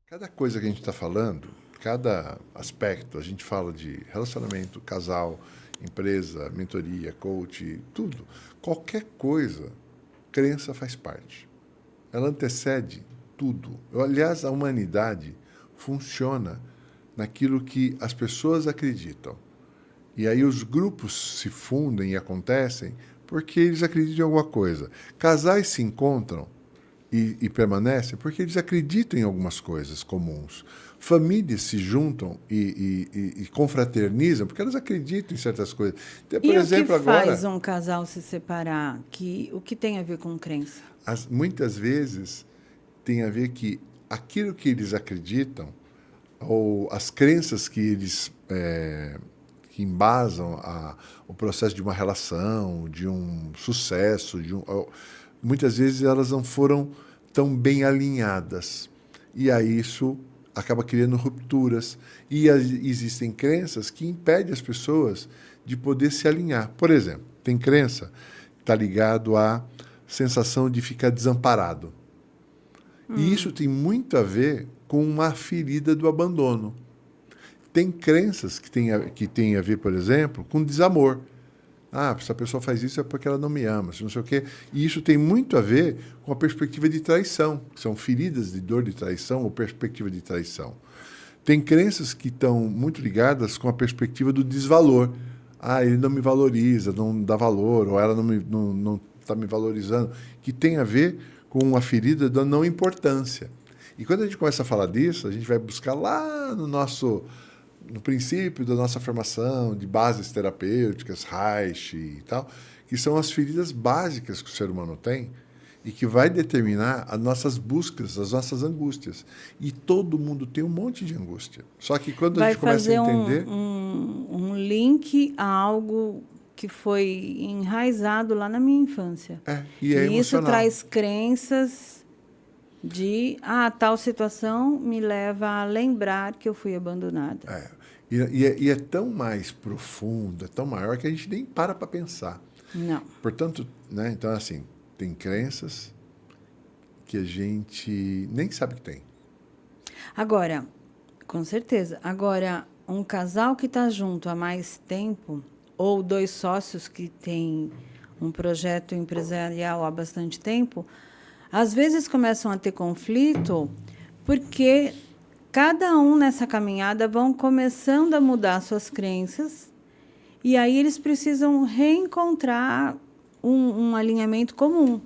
Cada coisa que a gente está falando, cada aspecto, a gente fala de relacionamento, casal, empresa, mentoria, coach, tudo. Qualquer coisa, crença faz parte. Ela antecede tudo. Aliás, a humanidade funciona naquilo que as pessoas acreditam. E aí os grupos se fundem e acontecem porque eles acreditam em alguma coisa. Casais se encontram e permanecem porque eles acreditam em algumas coisas comuns. Famílias se juntam e confraternizam porque elas acreditam em certas coisas. Então, por exemplo, o que faz um casal se separar? O que tem a ver com crença? Muitas vezes tem a ver que aquilo que eles acreditam ou as crenças que eles que embasam o processo de uma relação, de um sucesso, muitas vezes elas não foram tão bem alinhadas. E aí isso acaba criando rupturas. E existem crenças que impedem as pessoas de poder se alinhar. Por exemplo, tem crença que está ligado à sensação de ficar desamparado. E isso tem muito a ver com uma ferida do abandono. Tem crenças que têm a ver, por exemplo, com desamor. Se a pessoa faz isso é porque ela não me ama, não sei o quê. E isso tem muito a ver com a perspectiva de traição, que são feridas de dor de traição ou perspectiva de traição. Tem crenças que estão muito ligadas com a perspectiva do desvalor. Ele não me valoriza, não dá valor, ou ela não está me valorizando, que tem a ver com a ferida da não importância. E quando a gente começa a falar disso, a gente vai buscar lá no princípio da nossa formação de bases terapêuticas, Reich e tal, que são as feridas básicas que o ser humano tem e que vai determinar as nossas buscas, as nossas angústias. E todo mundo tem um monte de angústia. Só que quando a gente começa a entender... um link a algo que foi enraizado lá na minha infância. E é emocional. Isso traz crenças de tal situação me leva a lembrar que eu fui abandonada. E é tão mais profundo, é tão maior que a gente nem para pensar. Não. Portanto, né, então, assim, tem crenças que a gente nem sabe que tem. Agora, com certeza. Agora, um casal que está junto há mais tempo, ou dois sócios que têm um projeto empresarial há bastante tempo, às vezes começam a ter conflito porque cada um nessa caminhada vão começando a mudar suas crenças e aí eles precisam reencontrar um alinhamento comum.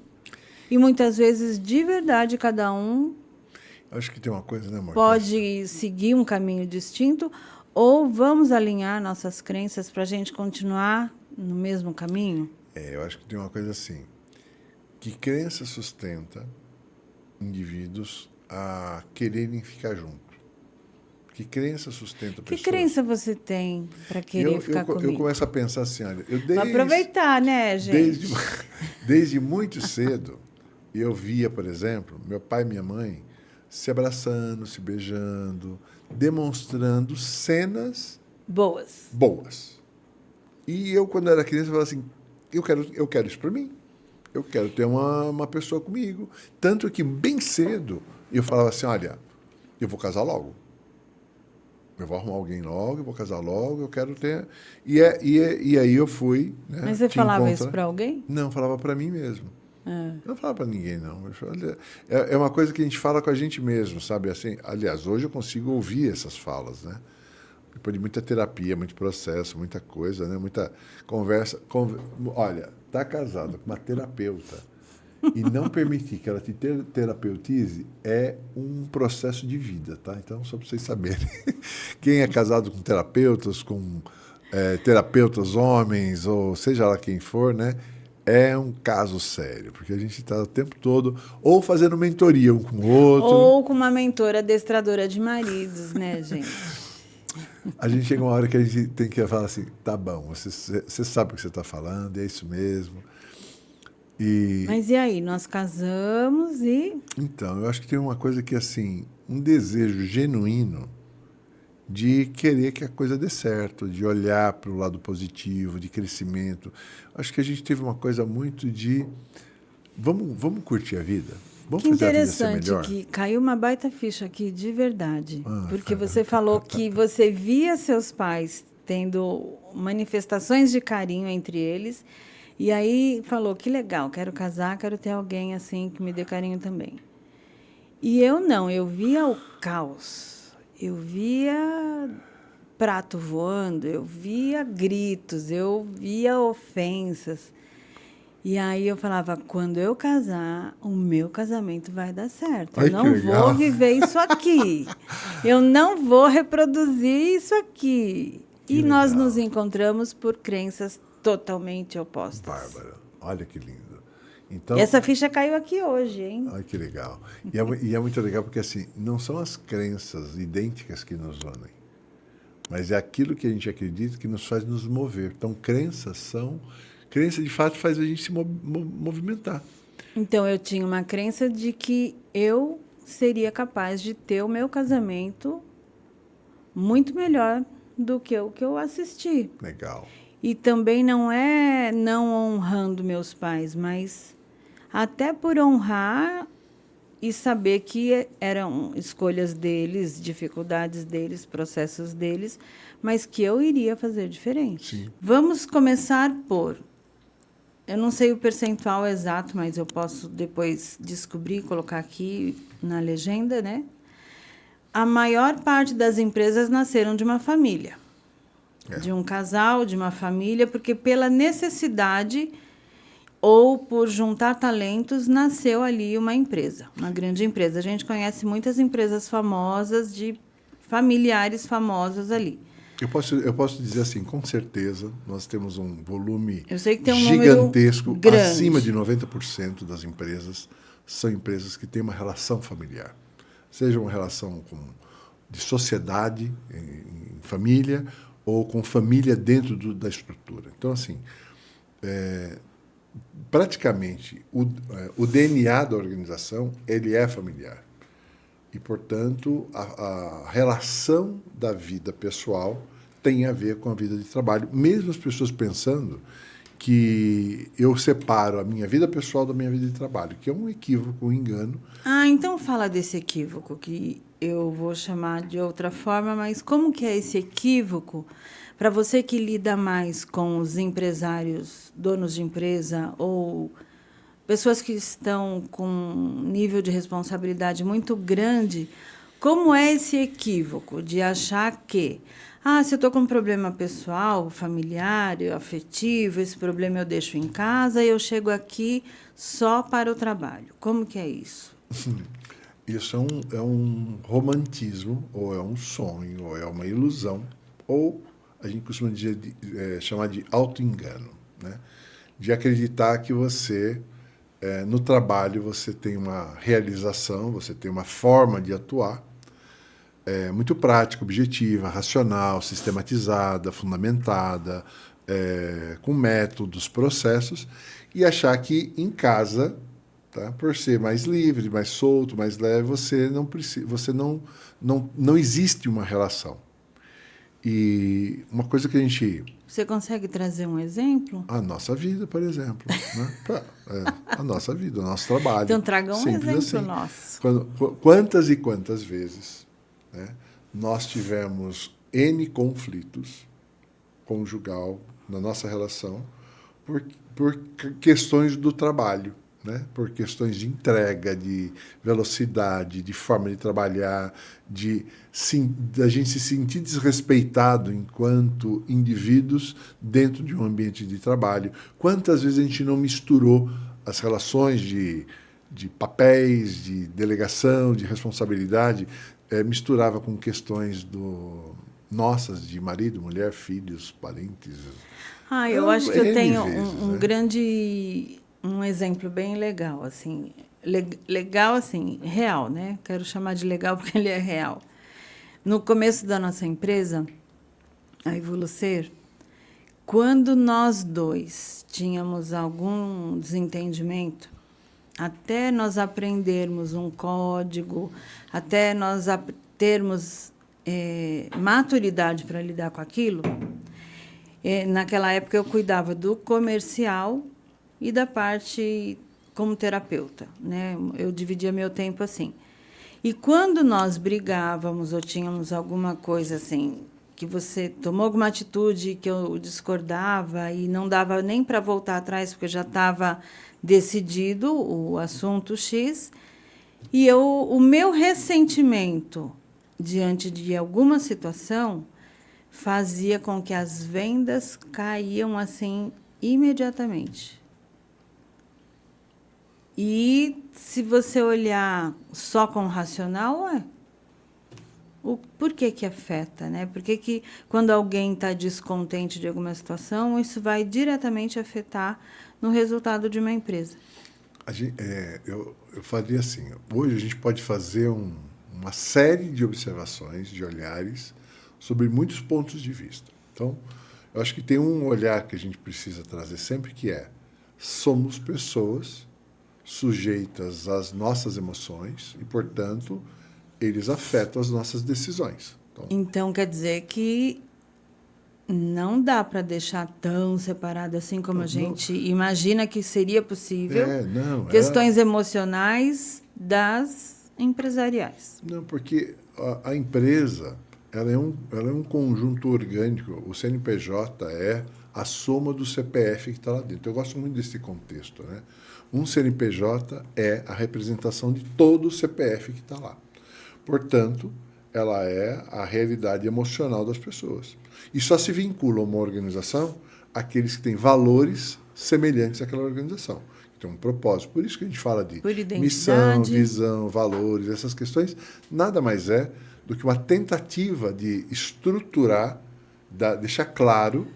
E muitas vezes, de verdade, cada um acho que tem uma coisa, né, amor? Pode seguir um caminho distinto ou vamos alinhar nossas crenças para a gente continuar no mesmo caminho? Eu acho que tem uma coisa assim. Que crença sustenta indivíduos a quererem ficar juntos? Que crença sustenta pessoas? Que crença você tem para querer ficar comigo? Eu começo a pensar assim, olha... Vou aproveitar, né, gente? Desde muito cedo, eu via, por exemplo, meu pai e minha mãe se abraçando, se beijando, demonstrando cenas... Boas. E eu, quando era criança, falava assim, eu quero isso para mim. Eu quero ter uma pessoa comigo. Tanto que, bem cedo, eu falava assim, olha, eu vou casar logo. Eu vou arrumar alguém logo, eu vou casar logo, eu quero ter... E aí eu fui... Né, mas você falava isso para alguém? Não, falava para mim mesmo. Não falava para ninguém, não. É uma coisa que a gente fala com a gente mesmo, sabe? Assim, aliás, hoje eu consigo ouvir essas falas, né? Depois de muita terapia, muito processo, muita coisa, né? Muita conversa. Olha, tá casado com uma terapeuta e não permitir que ela te terapeutize é um processo de vida, tá? Então, só para vocês saberem. Quem é casado com terapeutas, com terapeutas homens, ou seja lá quem for, né? é um caso sério, porque a gente está o tempo todo ou fazendo mentoria um com o outro. Ou com uma mentora adestradora de maridos, né, gente? A gente chega uma hora que a gente tem que falar assim, tá bom, você sabe o que você está falando, é isso mesmo. Mas e aí? Nós casamos e... Então, eu acho que tem uma coisa que, assim, um desejo genuíno de querer que a coisa dê certo, de olhar para o lado positivo, de crescimento. Acho que a gente teve uma coisa muito de vamos curtir a vida, vamos Que fazer a vida ser interessante melhor. que caiu uma baita ficha aqui, de verdade. Ah, Porque você falou que você via seus pais tendo manifestações de carinho entre eles, e aí falou, que legal, quero casar, quero ter alguém assim que me dê carinho também. E eu não, eu via o caos, eu via prato voando, eu via gritos, eu via ofensas. E aí eu falava, quando eu casar, o meu casamento vai dar certo. Ai, Eu que não legal. vou viver isso aqui. Eu não vou reproduzir isso aqui. Que E nós legal. nos encontramos por crenças totalmente opostas. Bárbara, olha que lindo. Então, E essa ficha caiu aqui hoje, hein? olha que legal. E é muito legal porque, assim, não são as crenças idênticas que nos unem, mas é aquilo que a gente acredita que nos faz nos mover. Então, crença, de fato, faz a gente se movimentar. Então, eu tinha uma crença de que eu seria capaz de ter o meu casamento muito melhor do que o que eu assisti. Legal. E também não é não honrando meus pais, mas até por honrar e saber que eram escolhas deles, dificuldades deles, processos deles, mas que eu iria fazer diferente. Sim. Vamos começar por... Eu não sei o percentual exato, mas eu posso depois descobrir, colocar aqui na legenda, né? A maior parte das empresas nasceram de uma família. De um casal, de uma família, porque pela necessidade ou por juntar talentos, nasceu ali uma empresa, uma grande empresa. A gente conhece muitas empresas famosas, de familiares famosos ali. Eu posso dizer assim, com certeza, nós temos um volume Eu sei que tem um gigantesco, número grande. acima de 90% das empresas são empresas que têm uma relação familiar. Seja uma relação de sociedade, em família, ou com família dentro da estrutura. Então, assim, praticamente, o DNA da organização ele é familiar. E, portanto, a relação da vida pessoal tem a ver com a vida de trabalho, mesmo as pessoas pensando que eu separo a minha vida pessoal da minha vida de trabalho, que é um equívoco, um engano. Ah, então fala desse equívoco, que eu vou chamar de outra forma, mas como que é esse equívoco para você que lida mais com os empresários, donos de empresa ou pessoas que estão com um nível de responsabilidade muito grande, como é esse equívoco de achar que, se eu estou com um problema pessoal, familiar, afetivo, esse problema eu deixo em casa e eu chego aqui só para o trabalho. Como que é isso? Isso é um romantismo, ou é um sonho, ou é uma ilusão, ou a gente costuma chamar de auto-engano, né? De acreditar que você... no trabalho você tem uma realização, você tem uma forma de atuar muito prática, objetiva, racional, sistematizada, fundamentada, com métodos, processos, e achar que em casa, tá, por ser mais livre, mais solto, mais leve, não existe uma relação. E uma coisa que a gente... Você consegue trazer um exemplo? A nossa vida, por exemplo. Né? A nossa vida, o nosso trabalho. Então, traga um Simples exemplo assim. nosso. Quantas e quantas vezes, né, nós tivemos N conflitos conjugal na nossa relação por questões do trabalho, né? Por questões de entrega, de velocidade, de forma de trabalhar, da gente se sentir desrespeitado enquanto indivíduos dentro de um ambiente de trabalho. Quantas vezes a gente não misturou as relações de papéis, de delegação, de responsabilidade, misturava com questões nossas, de marido, mulher, filhos, parentes. Eu acho que eu N tenho vezes, um né? grande, um exemplo bem legal, assim, legal, assim, real, né? Quero chamar de legal porque ele é real. No começo da nossa empresa, a Evolucer, quando nós dois tínhamos algum desentendimento, até nós aprendermos um código, até nós termos maturidade para lidar com aquilo, naquela época eu cuidava do comercial e da parte como terapeuta, né? Eu dividia meu tempo assim. E quando nós brigávamos ou tínhamos alguma coisa assim, que você tomou alguma atitude que eu discordava e não dava nem para voltar atrás, porque já estava decidido o assunto X, e o meu ressentimento diante de alguma situação fazia com que as vendas caíam assim imediatamente. E se você olhar só com o racional, por que afeta, né? Por que quando alguém está descontente de alguma situação, isso vai diretamente afetar no resultado de uma empresa? Eu faria assim, hoje a gente pode fazer uma série de observações, de olhares, sobre muitos pontos de vista. Então, eu acho que tem um olhar que a gente precisa trazer sempre, que é: somos pessoas sujeitas às nossas emoções e, portanto, eles afetam as nossas decisões. Então, quer dizer que não dá para deixar tão separado assim como a gente imagina que seria possível questões emocionais das empresariais. Não, porque a empresa ela é um conjunto orgânico. O CNPJ é a soma do CPF que está lá dentro. Eu gosto muito desse contexto, né? Um CNPJ é a representação de todo o CPF que está lá. Portanto, ela é a realidade emocional das pessoas. E só se vincula a uma organização aqueles que têm valores semelhantes àquela organização. Tem um propósito. Por isso que a gente fala de missão, visão, valores, essas questões, nada mais é do que uma tentativa de estruturar, deixar claro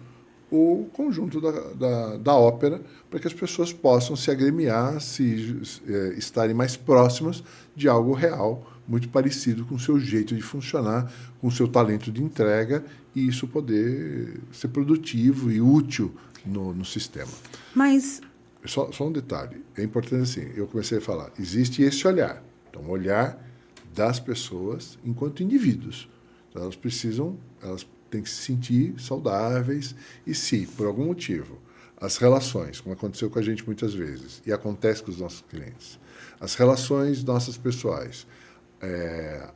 o conjunto da ópera, para que as pessoas possam se agremiar, estarem mais próximas de algo real, muito parecido com o seu jeito de funcionar, com o seu talento de entrega, e isso poder ser produtivo e útil no sistema. Mas... Só um detalhe, é importante assim, eu comecei a falar, existe esse olhar, então o olhar das pessoas enquanto indivíduos. Então, elas têm que se sentir saudáveis, e se, por algum motivo, as relações, como aconteceu com a gente muitas vezes, e acontece com os nossos clientes, as relações nossas pessoais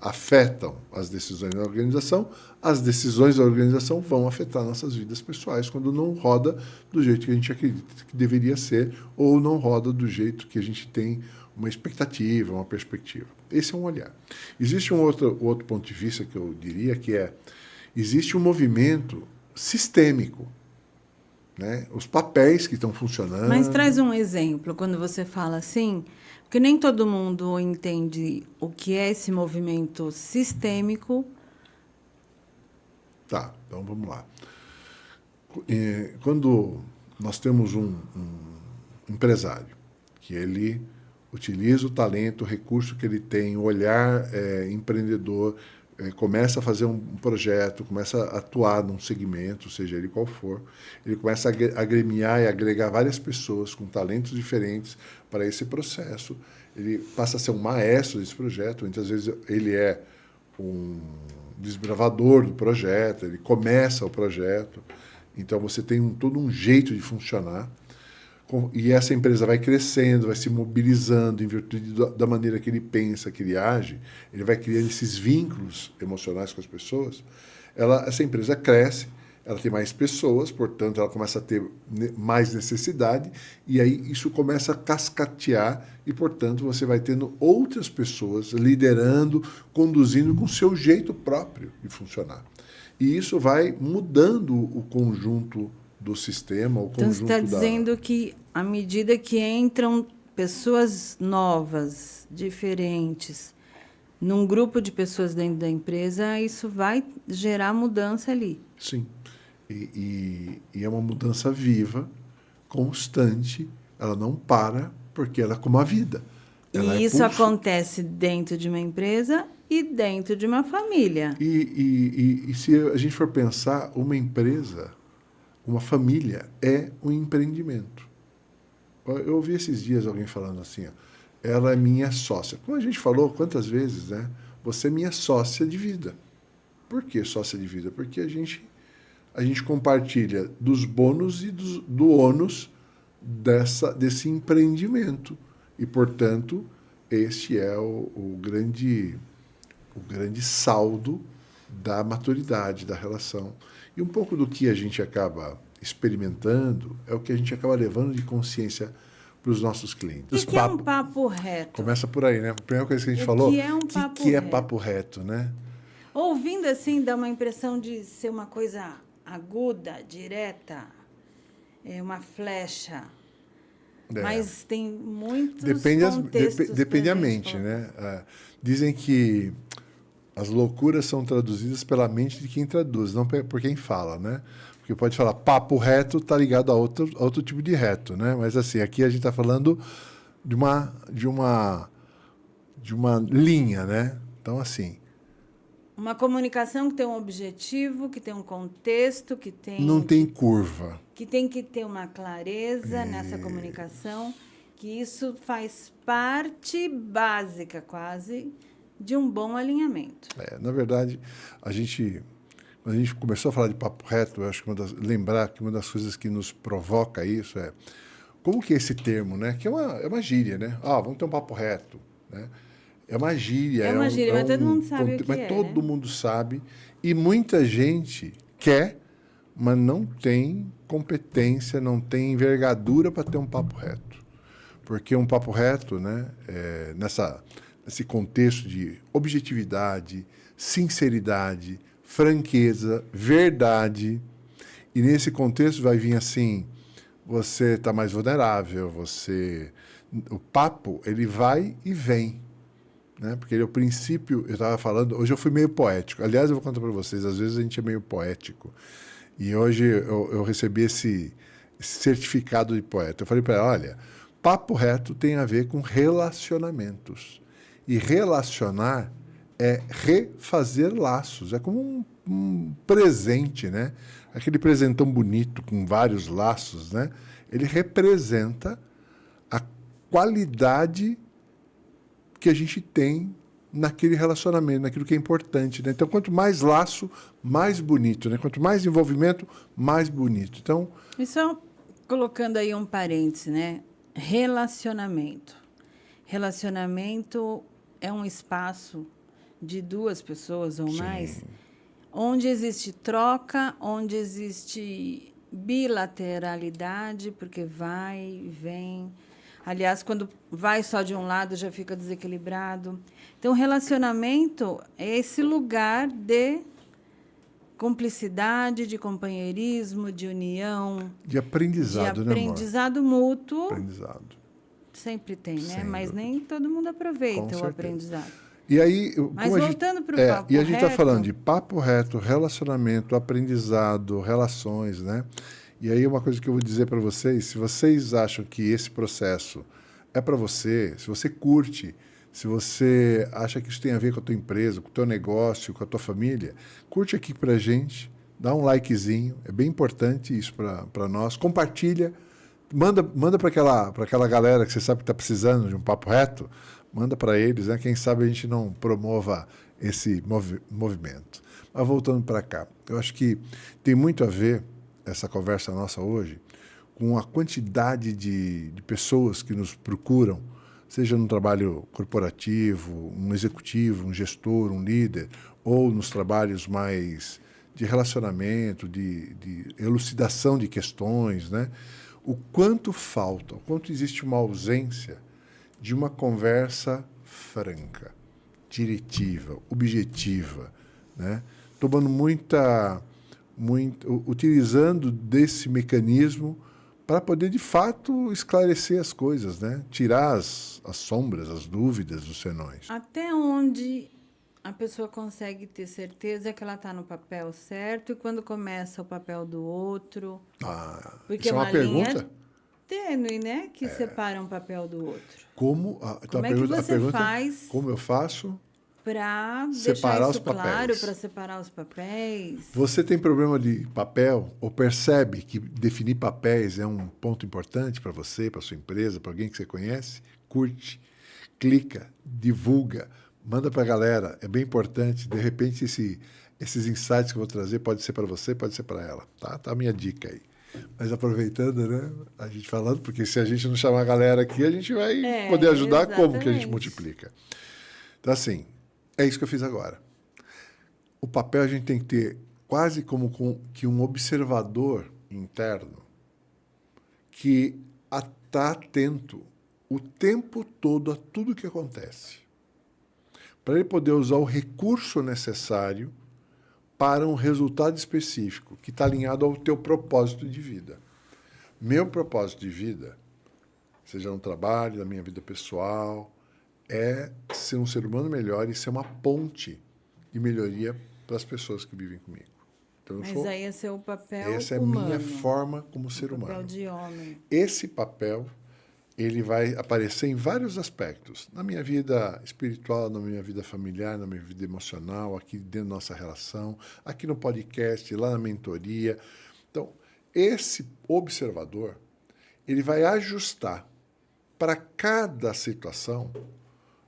afetam as decisões da organização, as decisões da organização vão afetar nossas vidas pessoais quando não roda do jeito que a gente acredita que deveria ser, ou não roda do jeito que a gente tem uma expectativa, uma perspectiva. Esse é um olhar. Existe um outro ponto de vista que eu diria que existe um movimento sistêmico, né? Os papéis que estão funcionando. Mas traz um exemplo, quando você fala assim, porque nem todo mundo entende o que é esse movimento sistêmico. Tá, então vamos lá. Quando nós temos um empresário que ele utiliza o talento, o recurso que ele tem, o olhar empreendedor, começa a fazer um projeto, começa a atuar num segmento, seja ele qual for, ele começa a agremiar e agregar várias pessoas com talentos diferentes para esse processo, ele passa a ser um maestro desse projeto, muitas vezes ele é um desbravador do projeto, ele começa o projeto, então você tem todo um jeito de funcionar, e essa empresa vai crescendo, vai se mobilizando em virtude da maneira que ele pensa, que ele age, ele vai criando esses vínculos emocionais com as pessoas, essa empresa cresce, ela tem mais pessoas, portanto, ela começa a ter mais necessidade, e aí isso começa a cascatear, e, portanto, você vai tendo outras pessoas liderando, conduzindo com o seu jeito próprio de funcionar. E isso vai mudando o conjunto do sistema, o então, conjunto você está dizendo que, à medida que entram pessoas novas, diferentes, num grupo de pessoas dentro da empresa, isso vai gerar mudança ali. Sim. E é uma mudança viva, constante, ela não para, porque ela é como a vida. Ela E é isso pulso. acontece dentro de uma empresa e dentro de uma família. E se a gente for pensar, uma empresa, uma família é um empreendimento. Eu ouvi esses dias alguém falando assim, ó, ela é minha sócia. Como a gente falou quantas vezes, né? Você é minha sócia de vida. Por que sócia de vida? Porque a gente compartilha dos bônus e do ônus desse empreendimento. E, portanto, este é o grande saldo da maturidade da relação. E um pouco do que a gente acaba experimentando é o que a gente acaba levando de consciência para os nossos clientes. O que é um papo reto? Começa por aí, né? A primeira coisa que a gente O falou, que é um o papo que é reto? papo reto, né? Ouvindo assim, dá uma impressão de ser uma coisa aguda, direta, uma flecha. É. Mas tem muitos Depende contextos depende pra da gente mente, colocar. né? Dizem que as loucuras são traduzidas pela mente de quem traduz, não por quem fala, né? Porque pode falar papo reto, tá ligado a outro tipo de reto, né? Mas assim, aqui a gente está falando de uma linha, né? Então assim, Uma comunicação que tem um objetivo, que tem um contexto, não tem curva. que tem que ter uma clareza nessa comunicação, que isso faz parte básica, quase, de um bom alinhamento. Na verdade, quando a gente começou a falar de papo reto, eu acho que lembrar que uma das coisas que nos provoca isso é como que é esse termo, né? Que é uma gíria, né? Ah, vamos ter um papo reto, né? É uma gíria. É uma gíria, mas todo mundo sabe o que mas é, todo né? mundo sabe. E muita gente quer, mas não tem competência, não tem envergadura para ter um papo reto. Porque um papo reto, né? Nesse contexto de objetividade, sinceridade, franqueza, verdade. E nesse contexto vai vir assim, você está mais vulnerável, o papo, ele vai e vem, né? Porque ele é o princípio, eu estava falando, hoje eu fui meio poético. Aliás, eu vou contar para vocês, às vezes a gente é meio poético. E hoje eu recebi esse certificado de poeta. Eu falei para ela, olha, papo reto tem a ver com relacionamentos. E relacionar é refazer laços. É como um presente, né? Aquele presentão bonito com vários laços, né? Ele representa a qualidade que a gente tem naquele relacionamento, naquilo que é importante, né? Então, quanto mais laço, mais bonito, né? Quanto mais envolvimento, mais bonito. Então, E só colocando aí um parêntese, né? Relacionamento. Relacionamento é um espaço de duas pessoas ou mais, onde existe troca, onde existe bilateralidade, porque vai e vem. Aliás, quando vai só de um lado, já fica desequilibrado. Então, relacionamento é esse lugar de cumplicidade, de companheirismo, de união, de aprendizado, de né, amor? aprendizado mútuo. Aprendizado. Sempre tem, né? Sem Mas dúvida. nem todo mundo Com aproveita o certeza. aprendizado. E aí, Mas como voltando para o papo e a gente está reto, falando de papo reto, relacionamento, aprendizado, relações, né? E aí uma coisa que eu vou dizer para vocês, se vocês acham que esse processo é para você, se você curte, se você acha que isso tem a ver com a tua empresa, com o teu negócio, com a tua família, curte aqui para a gente, dá um likezinho, é bem importante isso para nós, compartilha, manda para aquela galera que você sabe que está precisando de um papo reto, manda para eles, né? Quem sabe a gente não promova esse movimento. Mas voltando para cá, eu acho que tem muito a ver essa conversa nossa hoje com a quantidade de pessoas que nos procuram, seja no trabalho corporativo, um executivo, um gestor, um líder, ou nos trabalhos mais de relacionamento, de elucidação de questões, né? O quanto falta, o quanto existe uma ausência de uma conversa franca, diretiva, objetiva, né? Tomando utilizando desse mecanismo para poder, de fato, esclarecer as coisas, né? Tirar as sombras, as dúvidas, os senões. até onde a pessoa consegue ter certeza que ela está no papel certo e quando começa o papel do outro? Porque Isso é uma linha pergunta? tênue, né? Que separa um papel do outro. Então Como é que a você pergunta é, faz como eu faço para deixar separar os isso claro, papéis? para separar os papéis? Você tem problema de papel ou percebe que definir papéis é um ponto importante para você, para sua empresa, para alguém que você conhece? Curte, clica, divulga, manda para a galera. É bem importante. De repente, esses insights que eu vou trazer pode ser para você, pode ser para ela. Tá a minha dica aí. Mas aproveitando, né, a gente falando, porque se a gente não chamar a galera aqui, a gente vai poder ajudar como que a gente Exatamente. multiplica. Então, assim, é isso que eu fiz agora. O papel a gente tem que ter quase como que um observador interno que está atento o tempo todo a tudo que acontece. Para ele poder usar o recurso necessário para um resultado específico, que está alinhado ao teu propósito de vida. Meu propósito de vida, seja no trabalho, na minha vida pessoal, é ser um ser humano melhor e ser uma ponte de melhoria para as pessoas que vivem comigo. Então, Mas aí esse é o papel essa é a humano, minha forma como ser o papel humano. de homem. Esse papel ele vai aparecer em vários aspectos. Na minha vida espiritual, na minha vida familiar, na minha vida emocional, aqui dentro da nossa relação, aqui no podcast, lá na mentoria. Então, esse observador, ele vai ajustar para cada situação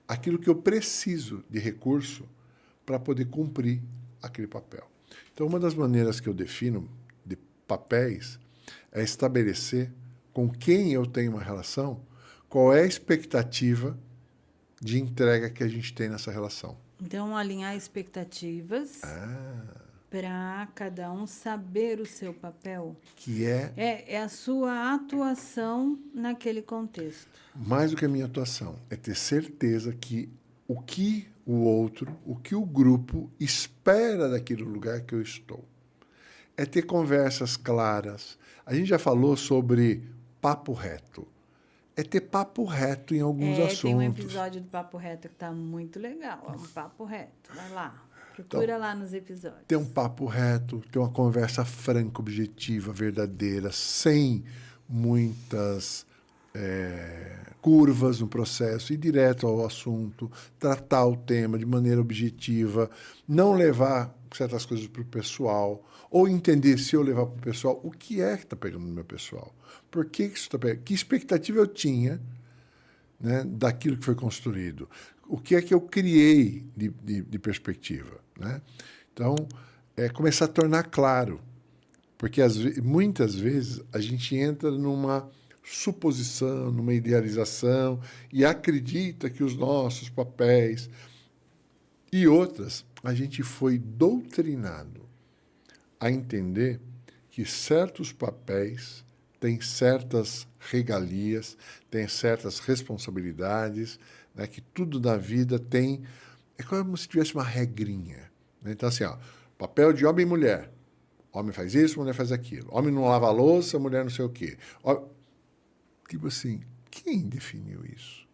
aquilo que eu preciso de recurso para poder cumprir aquele papel. Então, uma das maneiras que eu defino de papéis é estabelecer com quem eu tenho uma relação, qual é a expectativa de entrega que a gente tem nessa relação. Então, alinhar expectativas para cada um saber o seu papel. Que é a sua atuação naquele contexto. mais do que a minha atuação, é ter certeza que o que o outro, o que o grupo espera daquele lugar que eu estou. É ter conversas claras. A gente já falou sobre papo reto. É ter papo reto em alguns assuntos. Tem um episódio do Papo Reto que está muito legal. É um papo reto. Vai lá. Procura lá nos episódios. Ter um papo reto, ter uma conversa franca, objetiva, verdadeira, sem muitas curvas no processo, ir direto ao assunto, tratar o tema de maneira objetiva, não levar certas coisas para o pessoal, ou entender se eu levar para o pessoal, o que é que está pegando no meu pessoal? Por que isso está pegando? Que expectativa eu tinha, né, daquilo que foi construído? O que é que eu criei de perspectiva? Né? Então, é começar a tornar claro, porque muitas vezes a gente entra numa suposição, numa idealização e acredita que os nossos papéis e outras, a gente foi doutrinado a entender que certos papéis têm certas regalias, têm certas responsabilidades, né, que tudo na vida tem... É como se tivesse uma regrinha. Né? Então, assim, papel de homem e mulher. Homem faz isso, mulher faz aquilo. Homem não lava a louça, mulher não sei o quê. Tipo assim, quem definiu isso?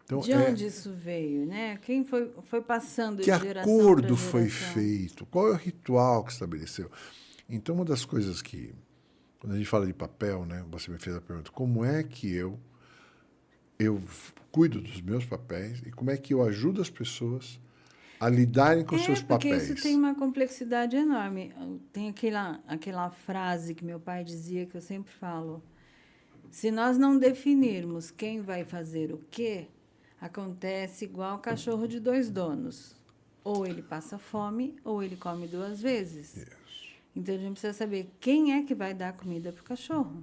Então, de onde isso veio, né? Quem foi passando de geração para geração? Que acordo foi feito? Qual é o ritual que estabeleceu? Então, uma das coisas que, quando a gente fala de papel, né, você me fez a pergunta, como é que eu cuido dos meus papéis e como é que eu ajudo as pessoas a lidarem com seus papéis? Porque isso tem uma complexidade enorme. Tem aquela frase que meu pai dizia, que eu sempre falo, se nós não definirmos quem vai fazer o quê, acontece igual cachorro de dois donos. Ou ele passa fome, ou ele come duas vezes. Isso. Então, a gente precisa saber quem é que vai dar comida para o cachorro.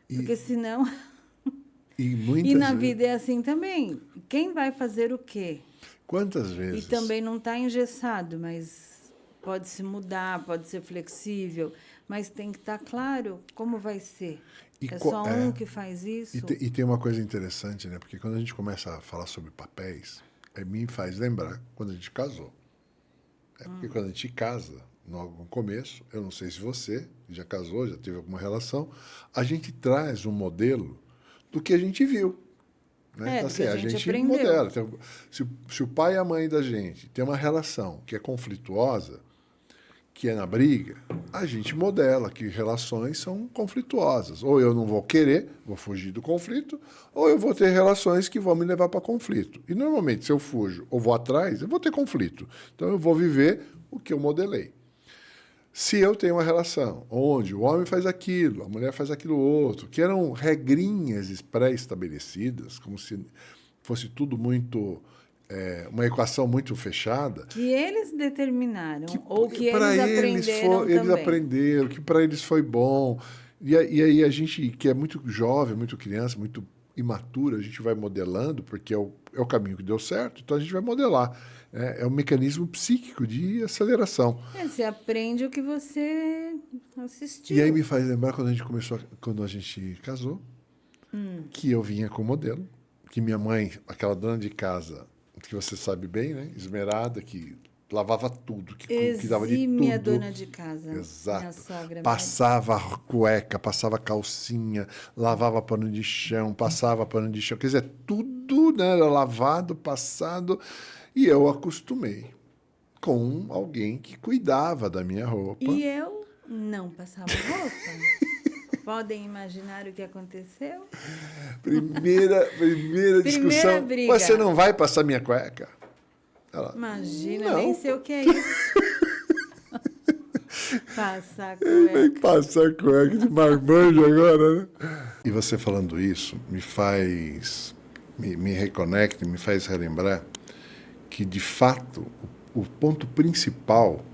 Porque senão... E na vida é assim também. Quem vai fazer o quê? Quantas vezes? E também não está engessado, mas pode se mudar, pode ser flexível, mas tem que estar claro como vai ser. É só um que faz isso. E tem uma coisa interessante, né? Porque quando a gente começa a falar sobre papéis, me faz lembrar quando a gente casou. Porque quando a gente casa, no começo, eu não sei se você já casou, já teve alguma relação, a gente traz um modelo do que a gente viu. Né? Então, assim, porque a gente aprendeu. modela. Então, se o pai e a mãe da gente tem uma relação que é conflituosa, que é na briga, a gente modela que relações são conflituosas. Ou eu não vou querer, vou fugir do conflito, ou eu vou ter relações que vão me levar para conflito. E, normalmente, se eu fujo ou vou atrás, eu vou ter conflito. Então, eu vou viver o que eu modelei. Se eu tenho uma relação onde o homem faz aquilo, a mulher faz aquilo outro, que eram regrinhas pré-estabelecidas, como se fosse tudo muito... uma equação muito fechada, Que eles determinaram, ou que eles para aprenderam eles também. aprenderam, que para eles foi bom. E aí a gente, que é muito jovem, muito criança, muito imatura, a gente vai modelando, porque é o caminho que deu certo, então a gente vai modelar. É um mecanismo psíquico de aceleração. Você aprende o que você assistiu. E aí me faz lembrar quando a gente casou, que eu vinha com o modelo, que minha mãe, aquela dona de casa, que você sabe bem, né? Esmerada, que lavava tudo, que dava de tudo. Exímia dona de casa. Exato. Minha sogra. Passava cueca, passava calcinha, lavava pano de chão, passava pano de chão. Quer dizer, tudo, né, era lavado, passado. E eu acostumei com alguém que cuidava da minha roupa. E eu não passava roupa. Podem imaginar o que aconteceu? Primeira discussão. briga. Você não vai passar minha cueca? Ela, Imagina, não. nem sei o que é isso. Passar Vem cueca. passar cueca de marmanjo agora, né? E você falando isso me reconecta, me faz relembrar que, de fato, o ponto principal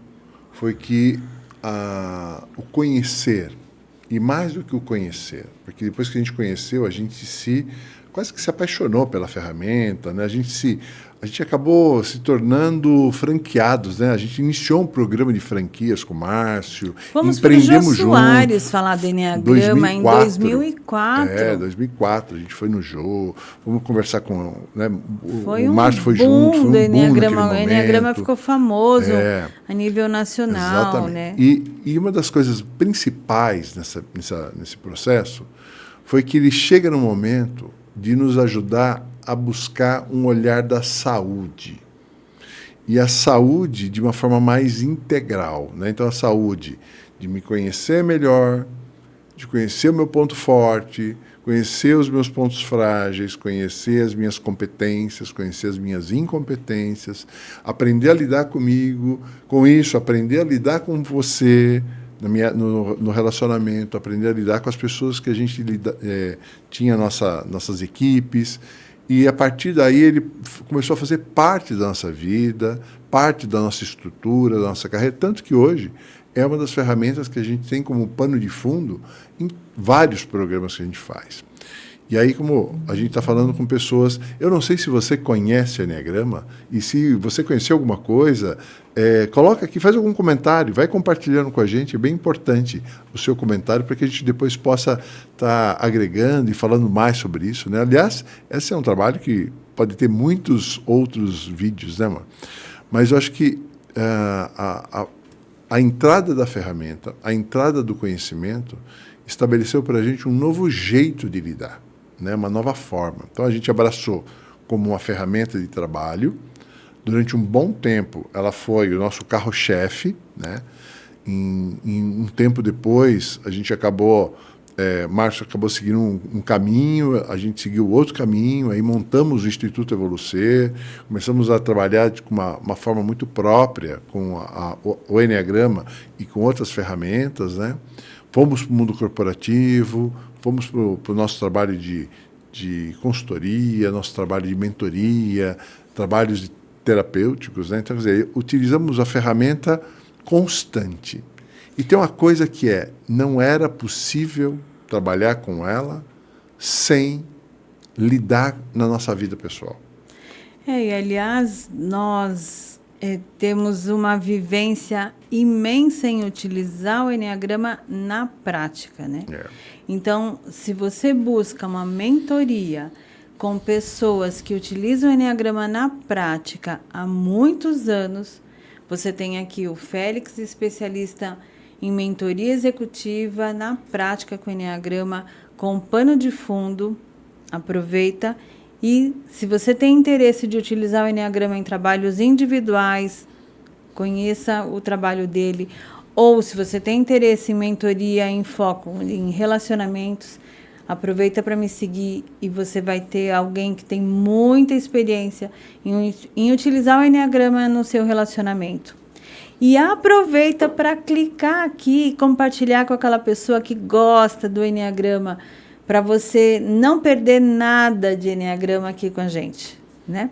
foi que o conhecer, e mais do que o conhecer, porque depois que a gente conheceu, a gente quase que se apaixonou pela ferramenta, né? A gente acabou se tornando franqueados, né? A gente iniciou um programa de franquias com o Márcio, Fomos para o Jô Soares falar do Enneagrama em 2004. 2004, a gente foi no Jô, fomos conversar com... Né? Foi o Márcio foi boom junto, foi um do boom Enneagrama. O naquele Enneagrama momento. ficou famoso a nível nacional. Exatamente. Né? E uma das coisas principais nesse processo foi que ele chega no momento de nos ajudar a buscar um olhar da saúde. E a saúde de uma forma mais integral. Né? Então, a saúde de me conhecer melhor, de conhecer o meu ponto forte, conhecer os meus pontos frágeis, conhecer as minhas competências, conhecer as minhas incompetências, aprender a lidar comigo, com isso, aprender a lidar com você, no relacionamento, aprender a lidar com as pessoas que a gente tinha nossas equipes. E, a partir daí, ele começou a fazer parte da nossa vida, parte da nossa estrutura, da nossa carreira, tanto que hoje é uma das ferramentas que a gente tem como pano de fundo em vários programas que a gente faz. E aí, como a gente está falando com pessoas... Eu não sei se você conhece o Enneagrama, e se você conheceu alguma coisa, coloca aqui, faz algum comentário, vai compartilhando com a gente, é bem importante o seu comentário, para que a gente depois possa estar agregando e falando mais sobre isso. Né? Aliás, esse é um trabalho que pode ter muitos outros vídeos, né, mano? Mas eu acho que a entrada da ferramenta, a entrada do conhecimento, estabeleceu para a gente um novo jeito de lidar. Né, uma nova forma. Então, a gente abraçou como uma ferramenta de trabalho. Durante um bom tempo, ela foi o nosso carro-chefe. Né? Em um tempo depois, a gente Márcio acabou seguindo um caminho, a gente seguiu outro caminho, aí montamos o Instituto Evolucer, começamos a trabalhar com uma forma muito própria com o Enneagrama e com outras ferramentas. Né? Fomos para o mundo corporativo, fomos para o nosso trabalho de consultoria, nosso trabalho de mentoria, trabalhos terapêuticos. Né? Então, quer dizer, utilizamos a ferramenta constante. E tem uma coisa que não era possível trabalhar com ela sem lidar na nossa vida pessoal. E, aliás, nós temos uma vivência imensa em utilizar o Enneagrama na prática, né? Então, se você busca uma mentoria com pessoas que utilizam o Enneagrama na prática há muitos anos, você tem aqui o Félix, especialista em mentoria executiva na prática com o Enneagrama, com pano de fundo. Aproveita E se você tem interesse de utilizar o Enneagrama em trabalhos individuais, conheça o trabalho dele. Ou se você tem interesse em mentoria, em foco, em relacionamentos, aproveita para me seguir e você vai ter alguém que tem muita experiência em utilizar o Enneagrama no seu relacionamento. E aproveita para clicar aqui e compartilhar com aquela pessoa que gosta do Enneagrama, para você não perder nada de Enneagrama aqui com a gente, né?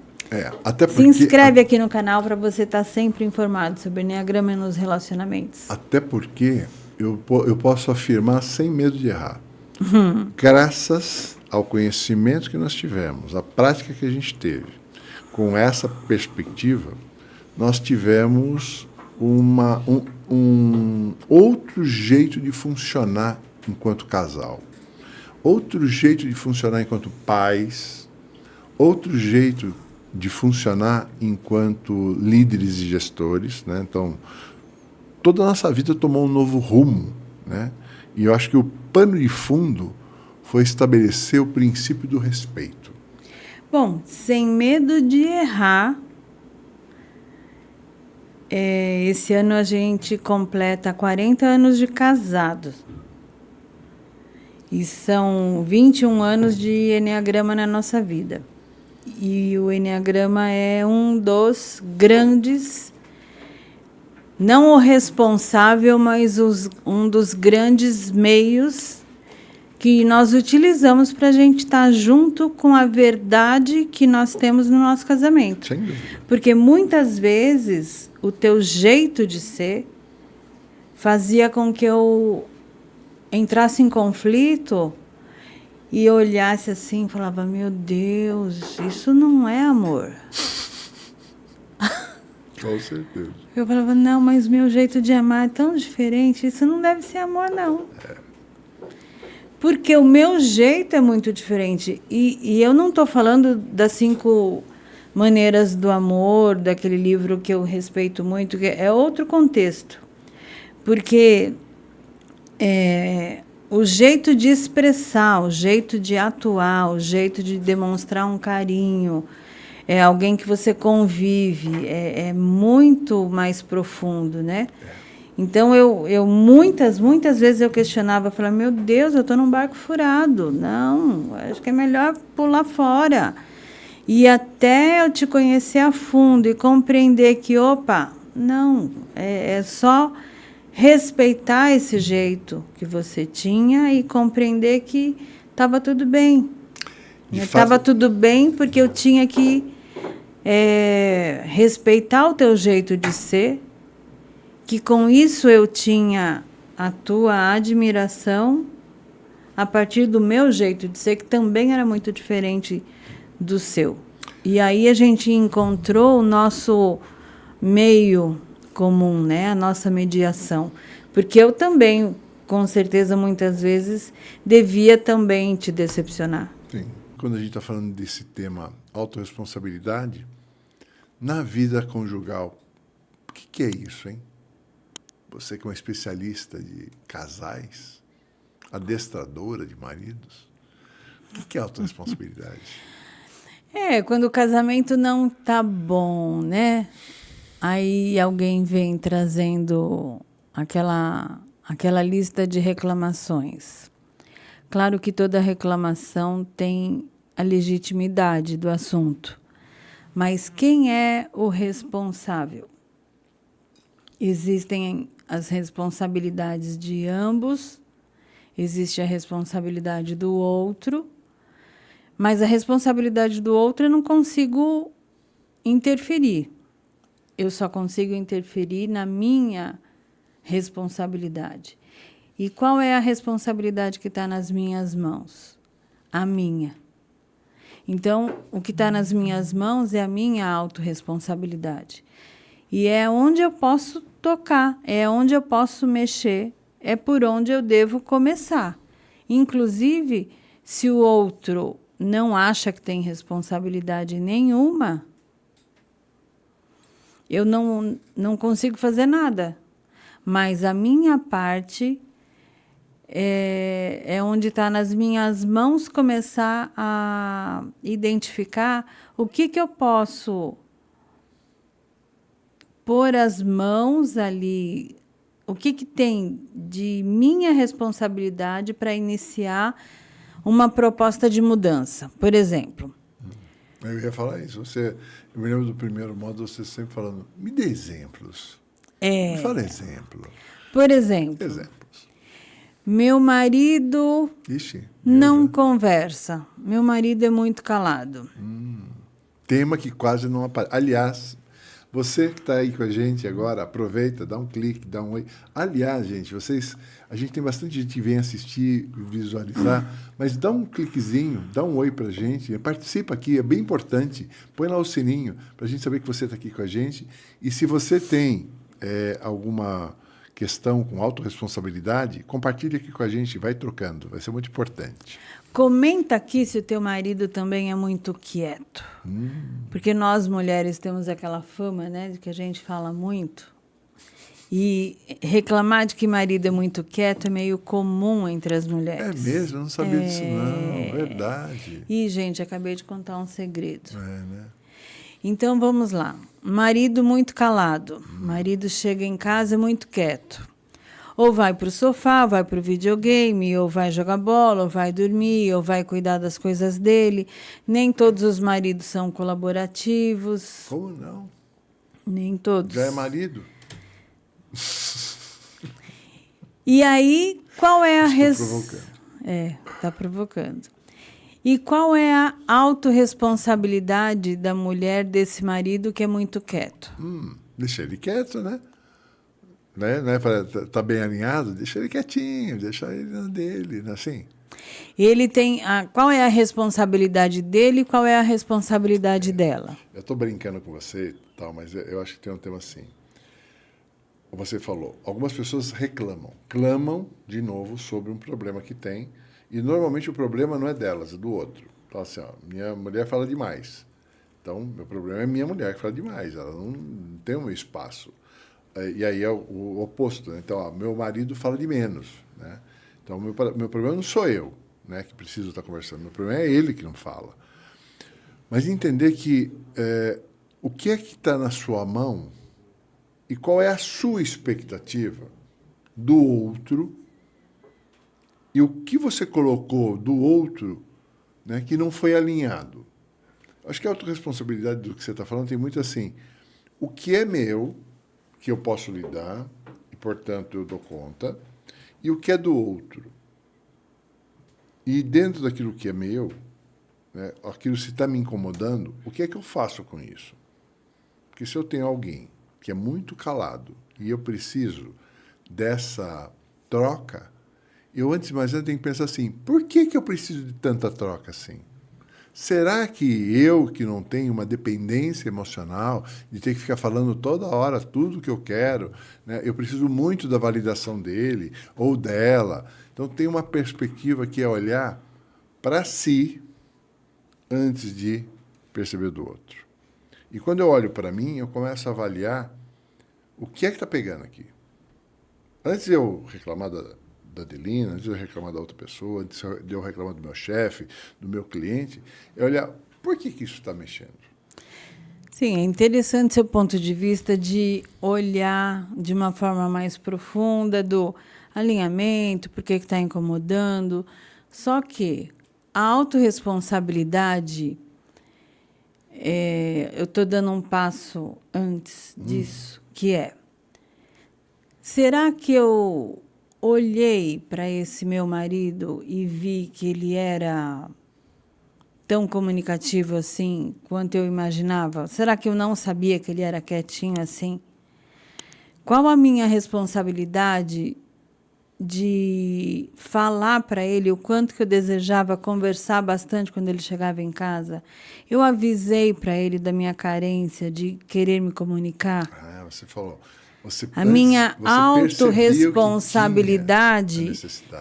Até porque, se inscreve aqui no canal para você estar sempre informado sobre Enneagrama nos relacionamentos. Até porque eu posso afirmar sem medo de errar. Graças ao conhecimento que nós tivemos, à prática que a gente teve, com essa perspectiva, nós tivemos um outro jeito de funcionar enquanto casal, outro jeito de funcionar enquanto pais, outro jeito de funcionar enquanto líderes e gestores, né? Então, toda a nossa vida tomou um novo rumo, né? E eu acho que o pano de fundo foi estabelecer o princípio do respeito. Bom, sem medo de errar, esse ano a gente completa 40 anos de casados. E são 21 anos de Enneagrama na nossa vida. E o Enneagrama é um dos grandes, não o responsável, mas um dos grandes meios que nós utilizamos para a gente estar junto com a verdade que nós temos no nosso casamento. Sem dúvida. Porque muitas vezes o teu jeito de ser fazia com que eu entrasse em conflito e olhasse assim e falava, meu Deus, isso não é amor. Com certeza. Eu falava, não, mas meu jeito de amar é tão diferente, isso não deve ser amor, não. Porque o meu jeito é muito diferente. E eu não estou falando das 5 maneiras do amor, daquele livro que eu respeito muito, que é outro contexto. Porque o jeito de expressar, o jeito de atuar, o jeito de demonstrar um carinho, é alguém que você convive, é muito mais profundo, né? Então, eu muitas vezes eu questionava, falava, meu Deus, eu estou num barco furado. Não, acho que é melhor pular fora. E até eu te conhecer a fundo e compreender que, opa, não, é só respeitar esse jeito que você tinha e compreender que estava tudo bem. Estava tudo bem porque eu tinha que respeitar o teu jeito de ser, que com isso eu tinha a tua admiração a partir do meu jeito de ser, que também era muito diferente do seu. E aí a gente encontrou o nosso meio comum, né? A nossa mediação. Porque eu também, com certeza, muitas vezes, devia também te decepcionar. Sim. Quando a gente está falando desse tema autorresponsabilidade, na vida conjugal, o que é isso, hein? Você que é uma especialista de casais, adestradora de maridos, o que é autorresponsabilidade? Quando o casamento não tá bom, né? Aí alguém vem trazendo aquela lista de reclamações. Claro que toda reclamação tem a legitimidade do assunto, mas quem é o responsável? Existem as responsabilidades de ambos, existe a responsabilidade do outro, mas a responsabilidade do outro eu não consigo interferir. Eu só consigo interferir na minha responsabilidade. E qual é a responsabilidade que está nas minhas mãos? A minha. Então, o que está nas minhas mãos é a minha autorresponsabilidade. E é onde eu posso tocar, é onde eu posso mexer, é por onde eu devo começar. Inclusive, se o outro não acha que tem responsabilidade nenhuma, eu não consigo fazer nada. Mas a minha parte é onde está nas minhas mãos começar a identificar o que eu posso pôr as mãos ali, o que tem de minha responsabilidade para iniciar uma proposta de mudança. Por exemplo. Eu ia falar isso. Eu me lembro do primeiro modo, você sempre falando, me dê exemplos. Me fala exemplo. Por exemplo. Exemplos. Meu marido não conversa. Meu marido é muito calado. Tema que quase não aparece. Aliás, você que está aí com a gente agora, aproveita, dá um clique, dá um oi. Aliás, gente, a gente tem bastante gente que vem assistir, visualizar, mas dá um cliquezinho, dá um oi para a gente, participa aqui, é bem importante. Põe lá o sininho para a gente saber que você está aqui com a gente. E se você tem alguma questão com autorresponsabilidade, compartilha aqui com a gente, vai trocando, vai ser muito importante. Comenta aqui se o teu marido também é muito quieto. Porque nós, mulheres, temos aquela fama, né, de que a gente fala muito. E reclamar de que marido é muito quieto é meio comum entre as mulheres. É mesmo? Eu não sabia disso, não. Verdade. Ih, gente, acabei de contar um segredo. Né? Então, vamos lá. Marido muito calado. Marido chega em casa muito quieto. Ou vai para o sofá, vai para o videogame, ou vai jogar bola, ou vai dormir, ou vai cuidar das coisas dele. Nem todos os maridos são colaborativos. Como não? Nem todos. Já é marido? E aí, qual é a... Estou provocando. Está provocando. E qual é a autorresponsabilidade da mulher desse marido que é muito quieto? Deixa ele quieto, né? Não é para estar bem alinhado? Deixa ele quietinho, deixa ele na dele, assim. Ele tem... qual é a responsabilidade dele e qual é a responsabilidade dela? Eu estou brincando com você, tal, mas eu acho que tem um tema assim. Você falou, algumas pessoas clamam de novo sobre um problema que tem, e normalmente o problema não é delas, é do outro. Então, assim, ó, minha mulher fala demais. Então, meu problema é minha mulher que fala demais, ela não tem o meu espaço. E aí é o oposto, né? Então, ó, meu marido fala de menos, né? Então, meu problema não sou eu, né, que preciso estar conversando, meu problema é ele que não fala. Mas entender que o que é que está na sua mão e qual é a sua expectativa do outro e o que você colocou do outro, né, que não foi alinhado. Acho que a autorresponsabilidade do que você está falando tem muito assim, o que é meu, que eu posso lidar, e, portanto, eu dou conta, e o que é do outro. E dentro daquilo que é meu, né, aquilo se está me incomodando, o que é que eu faço com isso? Porque se eu tenho alguém que é muito calado e eu preciso dessa troca, eu antes de mais nada tenho que pensar assim, por que eu preciso de tanta troca assim? Será que eu, que não tenho uma dependência emocional, de ter que ficar falando toda hora tudo que eu quero, né, eu preciso muito da validação dele ou dela? Então, tem uma perspectiva que é olhar para si antes de perceber do outro. E quando eu olho para mim, eu começo a avaliar o que é que está pegando aqui. Antes de eu reclamar da Adelina, antes de eu reclamar da outra pessoa, antes de eu reclamar do meu chefe, do meu cliente, é olhar por que isso está mexendo. Sim, é interessante seu ponto de vista de olhar de uma forma mais profunda do alinhamento, por que está incomodando. Só que a autorresponsabilidade, eu estou dando um passo antes disso, que é, será que eu olhei para esse meu marido e vi que ele era tão comunicativo assim quanto eu imaginava? Será que eu não sabia que ele era quietinho assim? Qual a minha responsabilidade de falar para ele o quanto que eu desejava conversar bastante quando ele chegava em casa? Eu avisei para ele da minha carência de querer me comunicar. Você falou. A minha autorresponsabilidade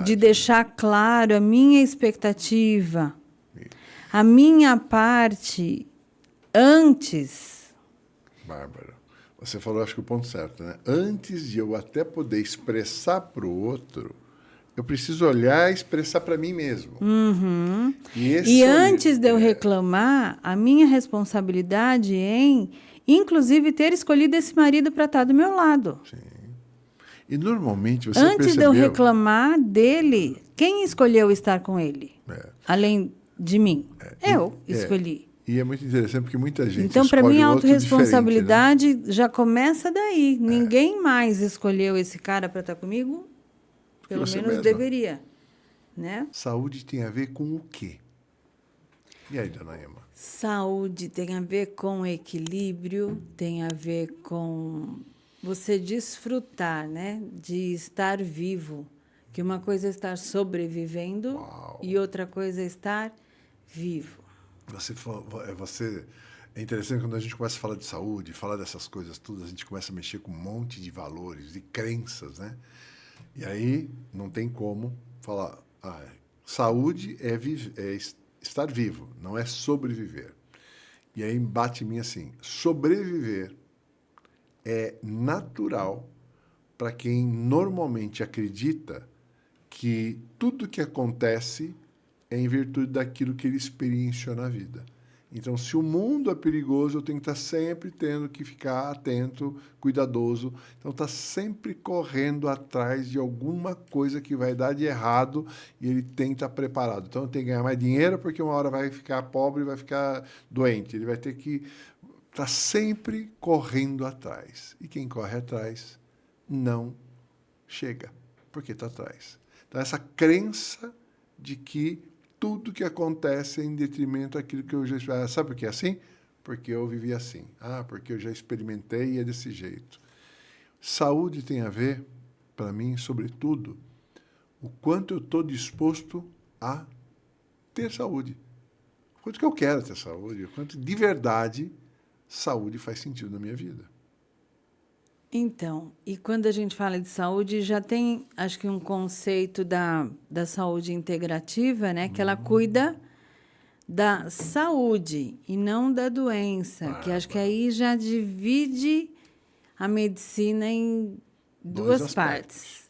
de deixar claro a minha expectativa, a minha parte antes. Bárbara, você falou, acho que o ponto certo, né? Antes de eu até poder expressar para o outro, eu preciso olhar e expressar para mim mesmo. E antes de eu reclamar, a minha responsabilidade em, inclusive, ter escolhido esse marido para estar do meu lado. Sim. E normalmente você Antes percebeu... de eu reclamar dele, quem escolheu estar com ele? Além de mim. Eu escolhi. E é muito interessante porque muita gente Então, para escolhe mim, a outro diferente, autorresponsabilidade já começa daí. Ninguém mais escolheu esse cara para estar comigo, pelo você menos mesma. deveria. Né? Saúde tem a ver com o quê? E aí, dona Ema? Saúde tem a ver com equilíbrio, tem a ver com você desfrutar, né? De estar vivo. Que uma coisa é estar sobrevivendo e outra coisa é estar vivo. É interessante quando a gente começa a falar de saúde, falar dessas coisas todas, a gente começa a mexer com um monte de valores, de crenças, né? E aí não tem como falar, saúde é estar vivo, não é sobreviver. E aí bate em mim assim, sobreviver é natural para quem normalmente acredita que tudo que acontece é em virtude daquilo que ele experienciou na vida. Então, se o mundo é perigoso, eu tenho que estar sempre tendo que ficar atento, cuidadoso. Então, está sempre correndo atrás de alguma coisa que vai dar de errado e ele tem que estar preparado. Então, eu tenho que ganhar mais dinheiro porque uma hora vai ficar pobre e vai ficar doente. Ele vai ter que estar sempre correndo atrás. E quem corre atrás não chega, porque está atrás. Então, essa crença de que tudo que acontece é em detrimento daquilo que eu já... Sabe por que é assim? Porque eu vivi assim. Porque eu já experimentei e é desse jeito. Saúde tem a ver, para mim, sobretudo, o quanto eu estou disposto a ter saúde. O quanto que eu quero ter saúde, o quanto de verdade saúde faz sentido na minha vida. Então, e quando a gente fala de saúde, já tem, acho que, um conceito da saúde integrativa, né? Que ela cuida da saúde e não da doença. Que acho que aí já divide a medicina em duas partes.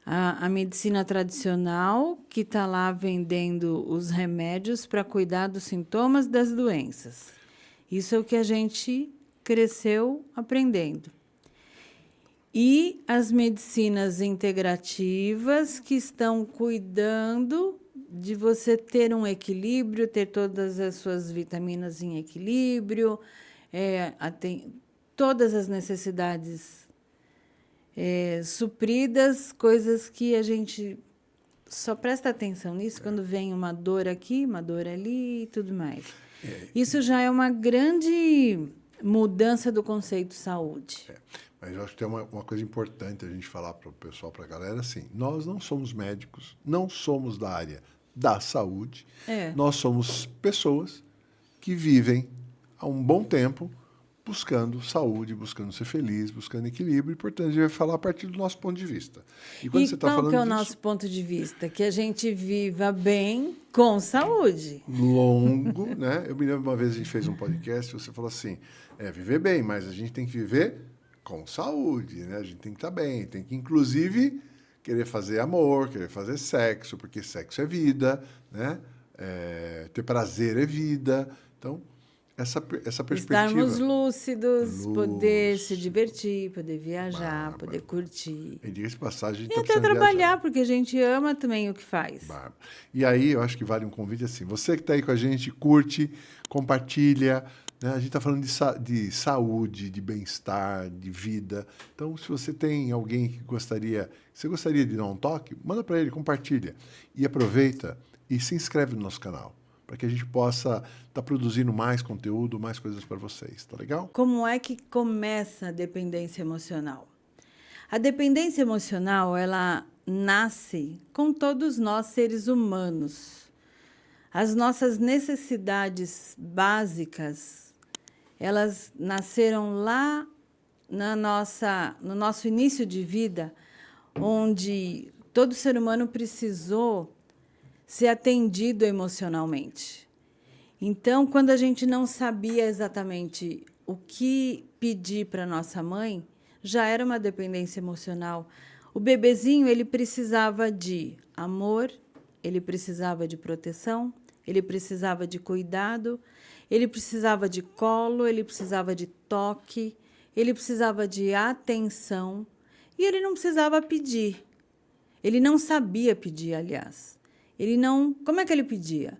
A medicina tradicional, que está lá vendendo os remédios para cuidar dos sintomas das doenças. Isso é o que a gente cresceu aprendendo. E as medicinas integrativas que estão cuidando de você ter um equilíbrio, ter todas as suas vitaminas em equilíbrio, todas as necessidades supridas, coisas que a gente só presta atenção nisso quando vem uma dor aqui, uma dor ali e tudo mais. Isso já é uma grande mudança do conceito saúde. Mas eu acho que tem uma coisa importante a gente falar para o pessoal, para a galera, assim, nós não somos médicos, não somos da área da saúde, nós somos pessoas que vivem há um bom tempo buscando saúde, buscando ser feliz, buscando equilíbrio, e, portanto, a gente vai falar a partir do nosso ponto de vista. E qual que é o nosso ponto de vista? Que a gente viva bem com saúde. Longo, né? Eu me lembro uma vez a gente fez um podcast, você falou assim, viver bem, mas a gente tem que viver com saúde, né? A gente tem que estar bem, tem que, inclusive, querer fazer amor, querer fazer sexo, porque sexo é vida, né? Ter prazer é vida. Então, essa perspectiva... Estarmos lúcidos, poder se divertir, poder viajar, poder curtir. E diga-se de passagem, a gente e até trabalhar, porque a gente ama também o que faz. E aí, eu acho que vale um convite assim, você que está aí com a gente, curte, compartilha, né? A gente está falando de saúde, de bem-estar, de vida. Então, se você tem alguém que você gostaria de dar um toque, manda para ele, compartilha. E aproveita e se inscreve no nosso canal, para que a gente possa estar produzindo mais conteúdo, mais coisas para vocês. Tá legal? Como é que começa a dependência emocional? A dependência emocional, ela nasce com todos nós, seres humanos. As nossas necessidades básicas, elas nasceram lá no nosso início de vida, onde todo ser humano precisou ser atendido emocionalmente. Então, quando a gente não sabia exatamente o que pedir para nossa mãe, já era uma dependência emocional. O bebezinho, ele precisava de amor, ele precisava de proteção, ele precisava de cuidado, ele precisava de colo, ele precisava de toque, ele precisava de atenção e ele não precisava pedir. Ele não sabia pedir, aliás. Ele não... Como é que ele pedia?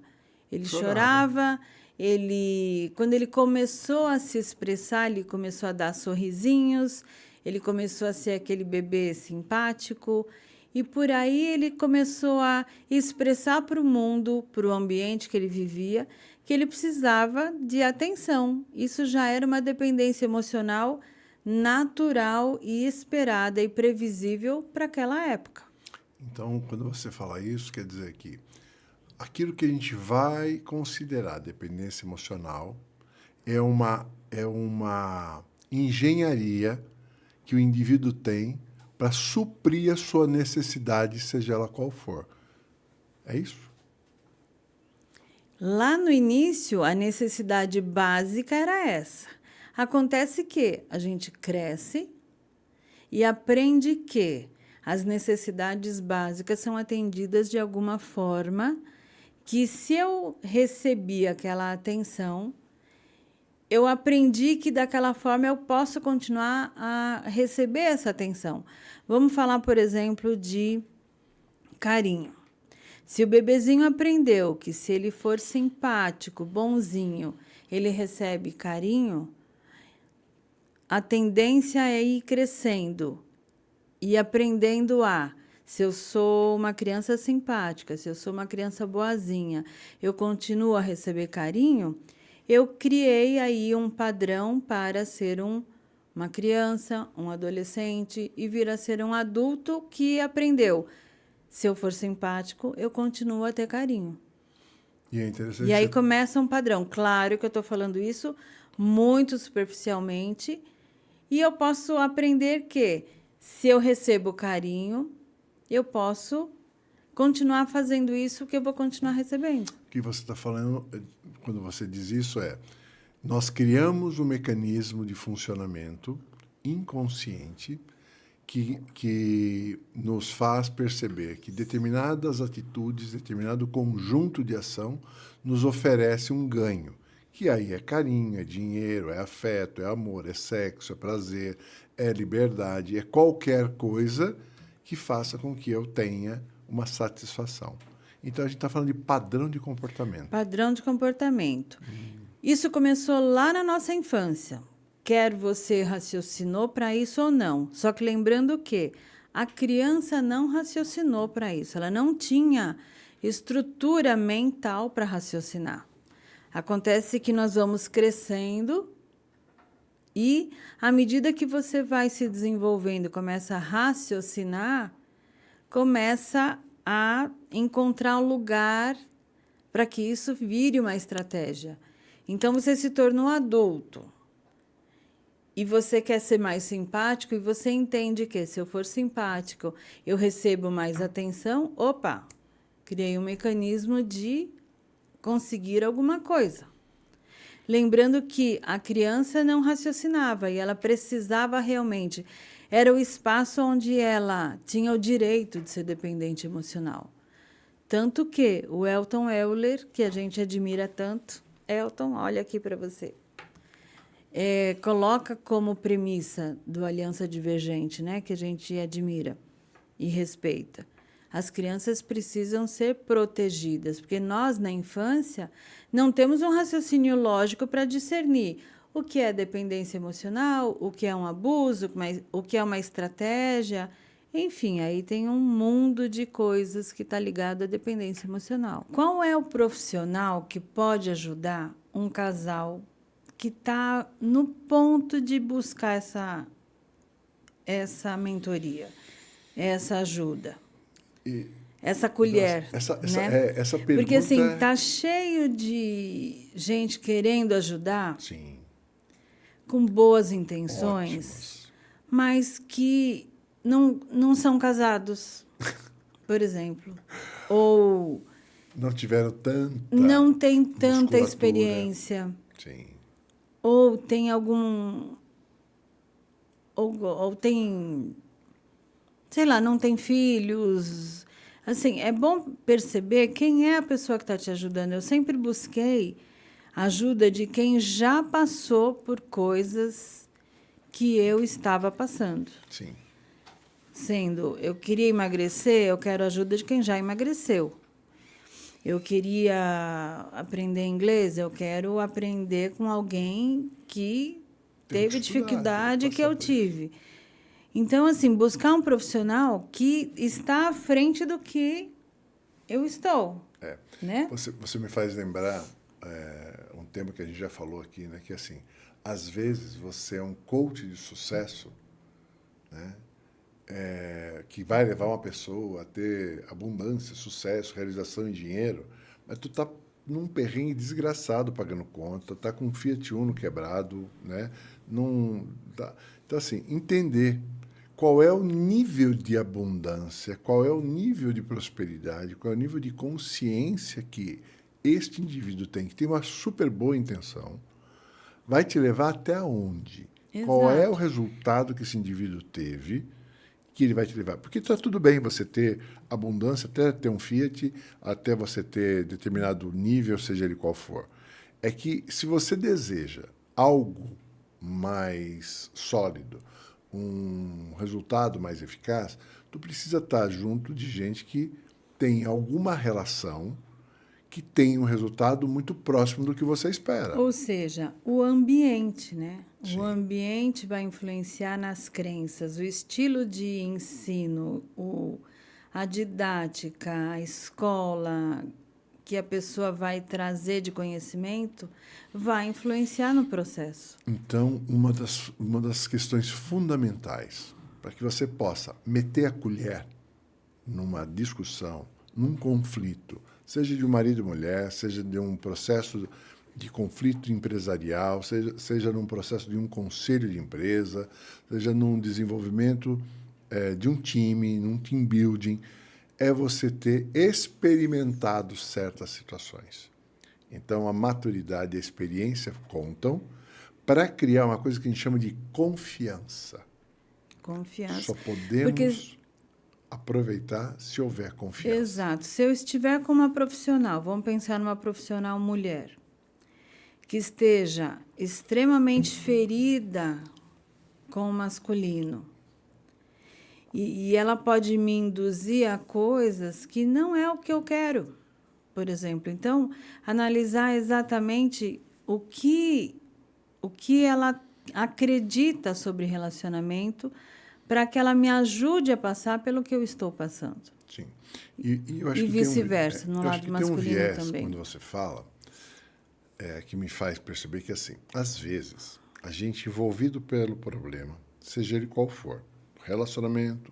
Ele chorava, quando ele começou a se expressar, ele começou a dar sorrisinhos, ele começou a ser aquele bebê simpático, e por aí ele começou a expressar para o mundo, para o ambiente que ele vivia, que ele precisava de atenção. Isso já era uma dependência emocional natural e esperada e previsível para aquela época. Então, quando você fala isso, quer dizer que aquilo que a gente vai considerar dependência emocional é uma engenharia que o indivíduo tem para suprir a sua necessidade, seja ela qual for. É isso? Lá no início, a necessidade básica era essa. Acontece que a gente cresce e aprende que as necessidades básicas são atendidas de alguma forma, que se eu recebi aquela atenção, eu aprendi que daquela forma eu posso continuar a receber essa atenção. Vamos falar, por exemplo, de carinho. Se o bebezinho aprendeu que se ele for simpático, bonzinho, ele recebe carinho, a tendência é ir crescendo e aprendendo se eu sou uma criança simpática, se eu sou uma criança boazinha, eu continuo a receber carinho, eu criei aí um padrão para ser uma criança, um adolescente e vir a ser um adulto que aprendeu. Se eu for simpático, eu continuo a ter carinho. E é interessante. E aí começa um padrão. Claro que eu estou falando isso muito superficialmente, e eu posso aprender que, se eu recebo carinho, eu posso continuar fazendo isso, que eu vou continuar recebendo. O que você está falando, quando você diz isso, nós criamos um mecanismo de funcionamento inconsciente que nos faz perceber que determinadas atitudes, determinado conjunto de ação nos oferece um ganho, que aí é carinho, é dinheiro, é afeto, é amor, é sexo, é prazer, é liberdade, é qualquer coisa que faça com que eu tenha uma satisfação. Então, a gente está falando de padrão de comportamento. Padrão de comportamento. Isso começou lá na nossa infância. Quer você raciocinou para isso ou não. Só que lembrando que a criança não raciocinou para isso. Ela não tinha estrutura mental para raciocinar. Acontece que nós vamos crescendo e, à medida que você vai se desenvolvendo, começa a raciocinar, começa a encontrar um lugar para que isso vire uma estratégia. Então, você se tornou adulto e você quer ser mais simpático e você entende que, se eu for simpático, eu recebo mais atenção. Opa, criei um mecanismo de conseguir alguma coisa. Lembrando que a criança não raciocinava e ela precisava realmente... Era o espaço onde ela tinha o direito de ser dependente emocional. Tanto que o Elton Euler, que a gente admira tanto... Elton, olha aqui para você. Coloca como premissa do Aliança Divergente, né, que a gente admira e respeita. As crianças precisam ser protegidas, porque nós, na infância, não temos um raciocínio lógico para discernir o que é dependência emocional, o que é um abuso, o que é uma estratégia. Enfim, aí tem um mundo de coisas que está ligado à dependência emocional. Qual é o profissional que pode ajudar um casal que está no ponto de buscar essa mentoria, essa ajuda? Essa colher, né? Essa pergunta... Porque, assim, está cheio de gente querendo ajudar, Sim. com boas intenções, Ótimos. mas que não são casados, por exemplo. Ou não tiveram tanta... não tem tanta musculatura. experiência. Sim. Ou tem algum... Ou tem sei lá, não tem filhos. Assim, é bom perceber quem é a pessoa que está te ajudando. Eu sempre busquei ajuda de quem já passou por coisas que eu estava passando. Sim. Sendo, eu queria emagrecer, eu quero ajuda de quem já emagreceu. Eu queria aprender inglês, eu quero aprender com alguém que Teve que teve estudar, dificuldade teve que que passar eu por isso. tive. Então, assim, buscar um profissional que está à frente do que eu estou, É. né? Você me faz lembrar um tema que a gente já falou aqui, né? Que assim, às vezes você é um coach de sucesso, né? Que vai levar uma pessoa a ter abundância, sucesso, realização e dinheiro, mas tu tá num perrengue desgraçado pagando conta, tá com um Fiat Uno quebrado, né? Não tá. Então assim, entender qual é o nível de abundância, qual é o nível de prosperidade, qual é o nível de consciência que este indivíduo tem, que tem uma super boa intenção, vai te levar até onde? Qual é o Exato. resultado que esse indivíduo teve que ele vai te levar? Porque está tudo bem você ter abundância, até ter um Fiat, até você ter determinado nível, seja ele qual for. É que se você deseja algo mais sólido, um resultado mais eficaz, tu precisa estar junto de gente que tem alguma relação que tem um resultado muito próximo do que você espera. Ou seja, o ambiente, né? O Sim. ambiente vai influenciar nas crenças, o estilo de ensino, a didática, a escola que a pessoa vai trazer de conhecimento vai influenciar no processo. Então, uma das questões fundamentais para que você possa meter a colher numa discussão, num conflito, seja de um marido e mulher, seja de um processo de conflito empresarial, seja num processo de um conselho de empresa, seja num desenvolvimento de um time, num team building, é você ter experimentado certas situações. Então, a maturidade e a experiência contam para criar uma coisa que a gente chama de confiança. Só Confiança. Porque, podemos aproveitar se houver confiança. exato, se eu estiver com uma profissional, vamos pensar numa profissional mulher, que esteja extremamente ferida com o masculino, e ela pode me induzir a coisas que não é o que eu quero, por exemplo. Então, analisar exatamente o que ela acredita sobre relacionamento para que ela me ajude a passar pelo que eu estou passando. Sim. E eu acho E que tem vice-versa, no eu acho lado que tem um masculino viés também. quando você fala que me faz perceber que, assim, às vezes, a gente envolvido pelo problema, seja ele qual for, relacionamento,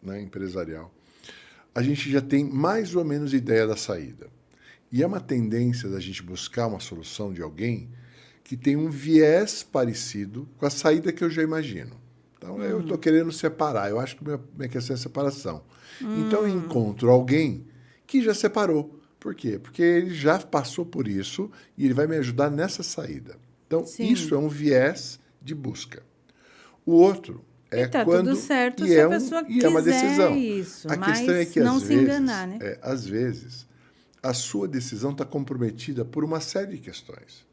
né, empresarial, a gente já tem mais ou menos ideia da saída. E é uma tendência da gente buscar uma solução de alguém que tem um viés parecido com a saída que eu já imagino. Então, eu estou querendo separar, eu acho que minha questão é separação. Então, eu encontro alguém que já separou. Por quê? Porque ele já passou por isso e ele vai me ajudar nessa saída. Então, isso Sim. é um viés de busca. O outro E é tá tudo quando certo e se a é pessoa uma quiser decisão. isso, A questão é mas que não se enganar, né? às vezes, a sua decisão está comprometida por uma série de questões.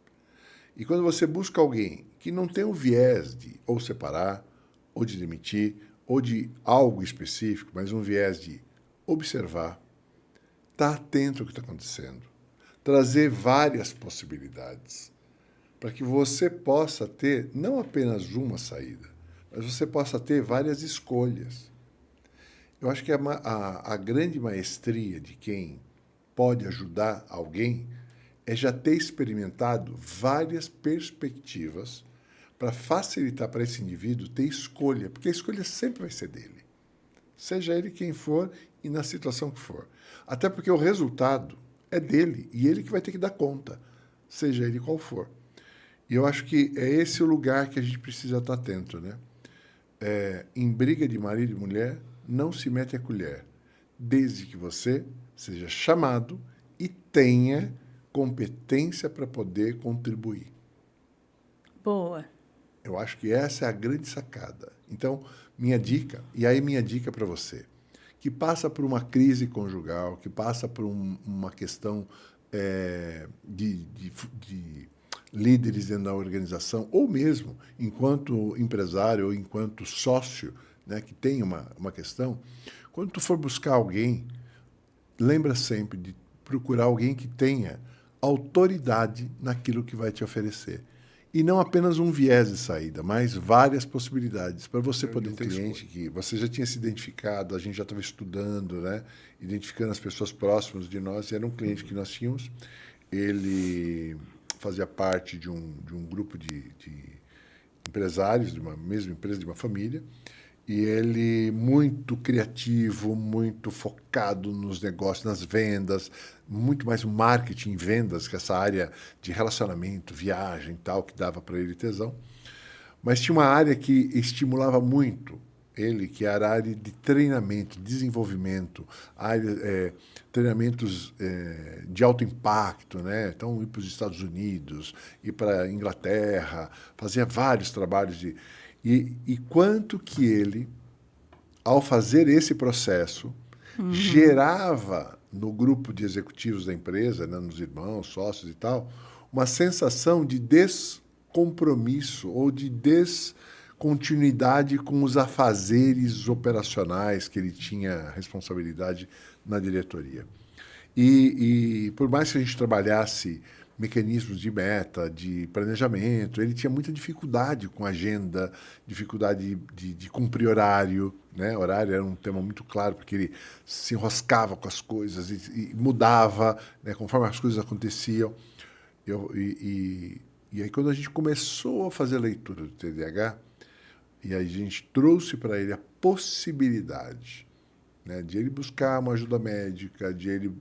E quando você busca alguém que não tem o viés de ou separar, ou de demitir, ou de algo específico, mas um viés de observar, estar atento ao que está acontecendo, trazer várias possibilidades, para que você possa ter não apenas uma saída, mas você possa ter várias escolhas. Eu acho que a grande maestria de quem pode ajudar alguém é já ter experimentado várias perspectivas para facilitar para esse indivíduo ter escolha, porque a escolha sempre vai ser dele, seja ele quem for e na situação que for. Até porque o resultado é dele e ele que vai ter que dar conta, seja ele qual for. E eu acho que é esse o lugar que a gente precisa estar atento, né? Em briga de marido e mulher, não se mete a colher, desde que você seja chamado e tenha competência para poder contribuir. Boa. Eu acho que essa é a grande sacada. Então, Minha dica, e aí minha dica para você, que passa por uma crise conjugal, que passa por uma questão de líderes dentro da organização, ou mesmo enquanto empresário ou enquanto sócio, né, que tem uma questão, quando tu for buscar alguém, lembra sempre de procurar alguém que tenha autoridade naquilo que vai te oferecer. E não apenas um viés de saída, mas várias possibilidades. Para você poder ter cliente que você já tinha se identificado, a gente já estava estudando, né? Identificando as pessoas próximas de nós. Era um cliente que nós tínhamos. Ele fazia parte de um grupo de empresários, de uma mesma empresa, de uma família. E ele muito criativo, muito focado nos negócios, nas vendas, muito mais marketing, vendas, que essa área de relacionamento, viagem e tal, que dava para ele tesão. Mas tinha uma área que estimulava muito ele, que era a área de treinamento, desenvolvimento, treinamentos de alto impacto, né? Então, ir para os Estados Unidos, ir para a Inglaterra, fazia vários trabalhos de... E quanto que ele, ao fazer esse processo, gerava no grupo de executivos da empresa, né, nos irmãos, sócios e tal, uma sensação de descompromisso ou de descontinuidade com os afazeres operacionais que ele tinha responsabilidade na diretoria. E por mais que a gente trabalhasse mecanismos de meta, de planejamento, ele tinha muita dificuldade com agenda, dificuldade de cumprir horário, né? Horário era um tema muito claro, porque ele se enroscava com as coisas e mudava, né? Conforme as coisas aconteciam. E aí, quando a gente começou a fazer a leitura do TDAH, e aí a gente trouxe para ele a possibilidade, né, de ele buscar uma ajuda médica, de ele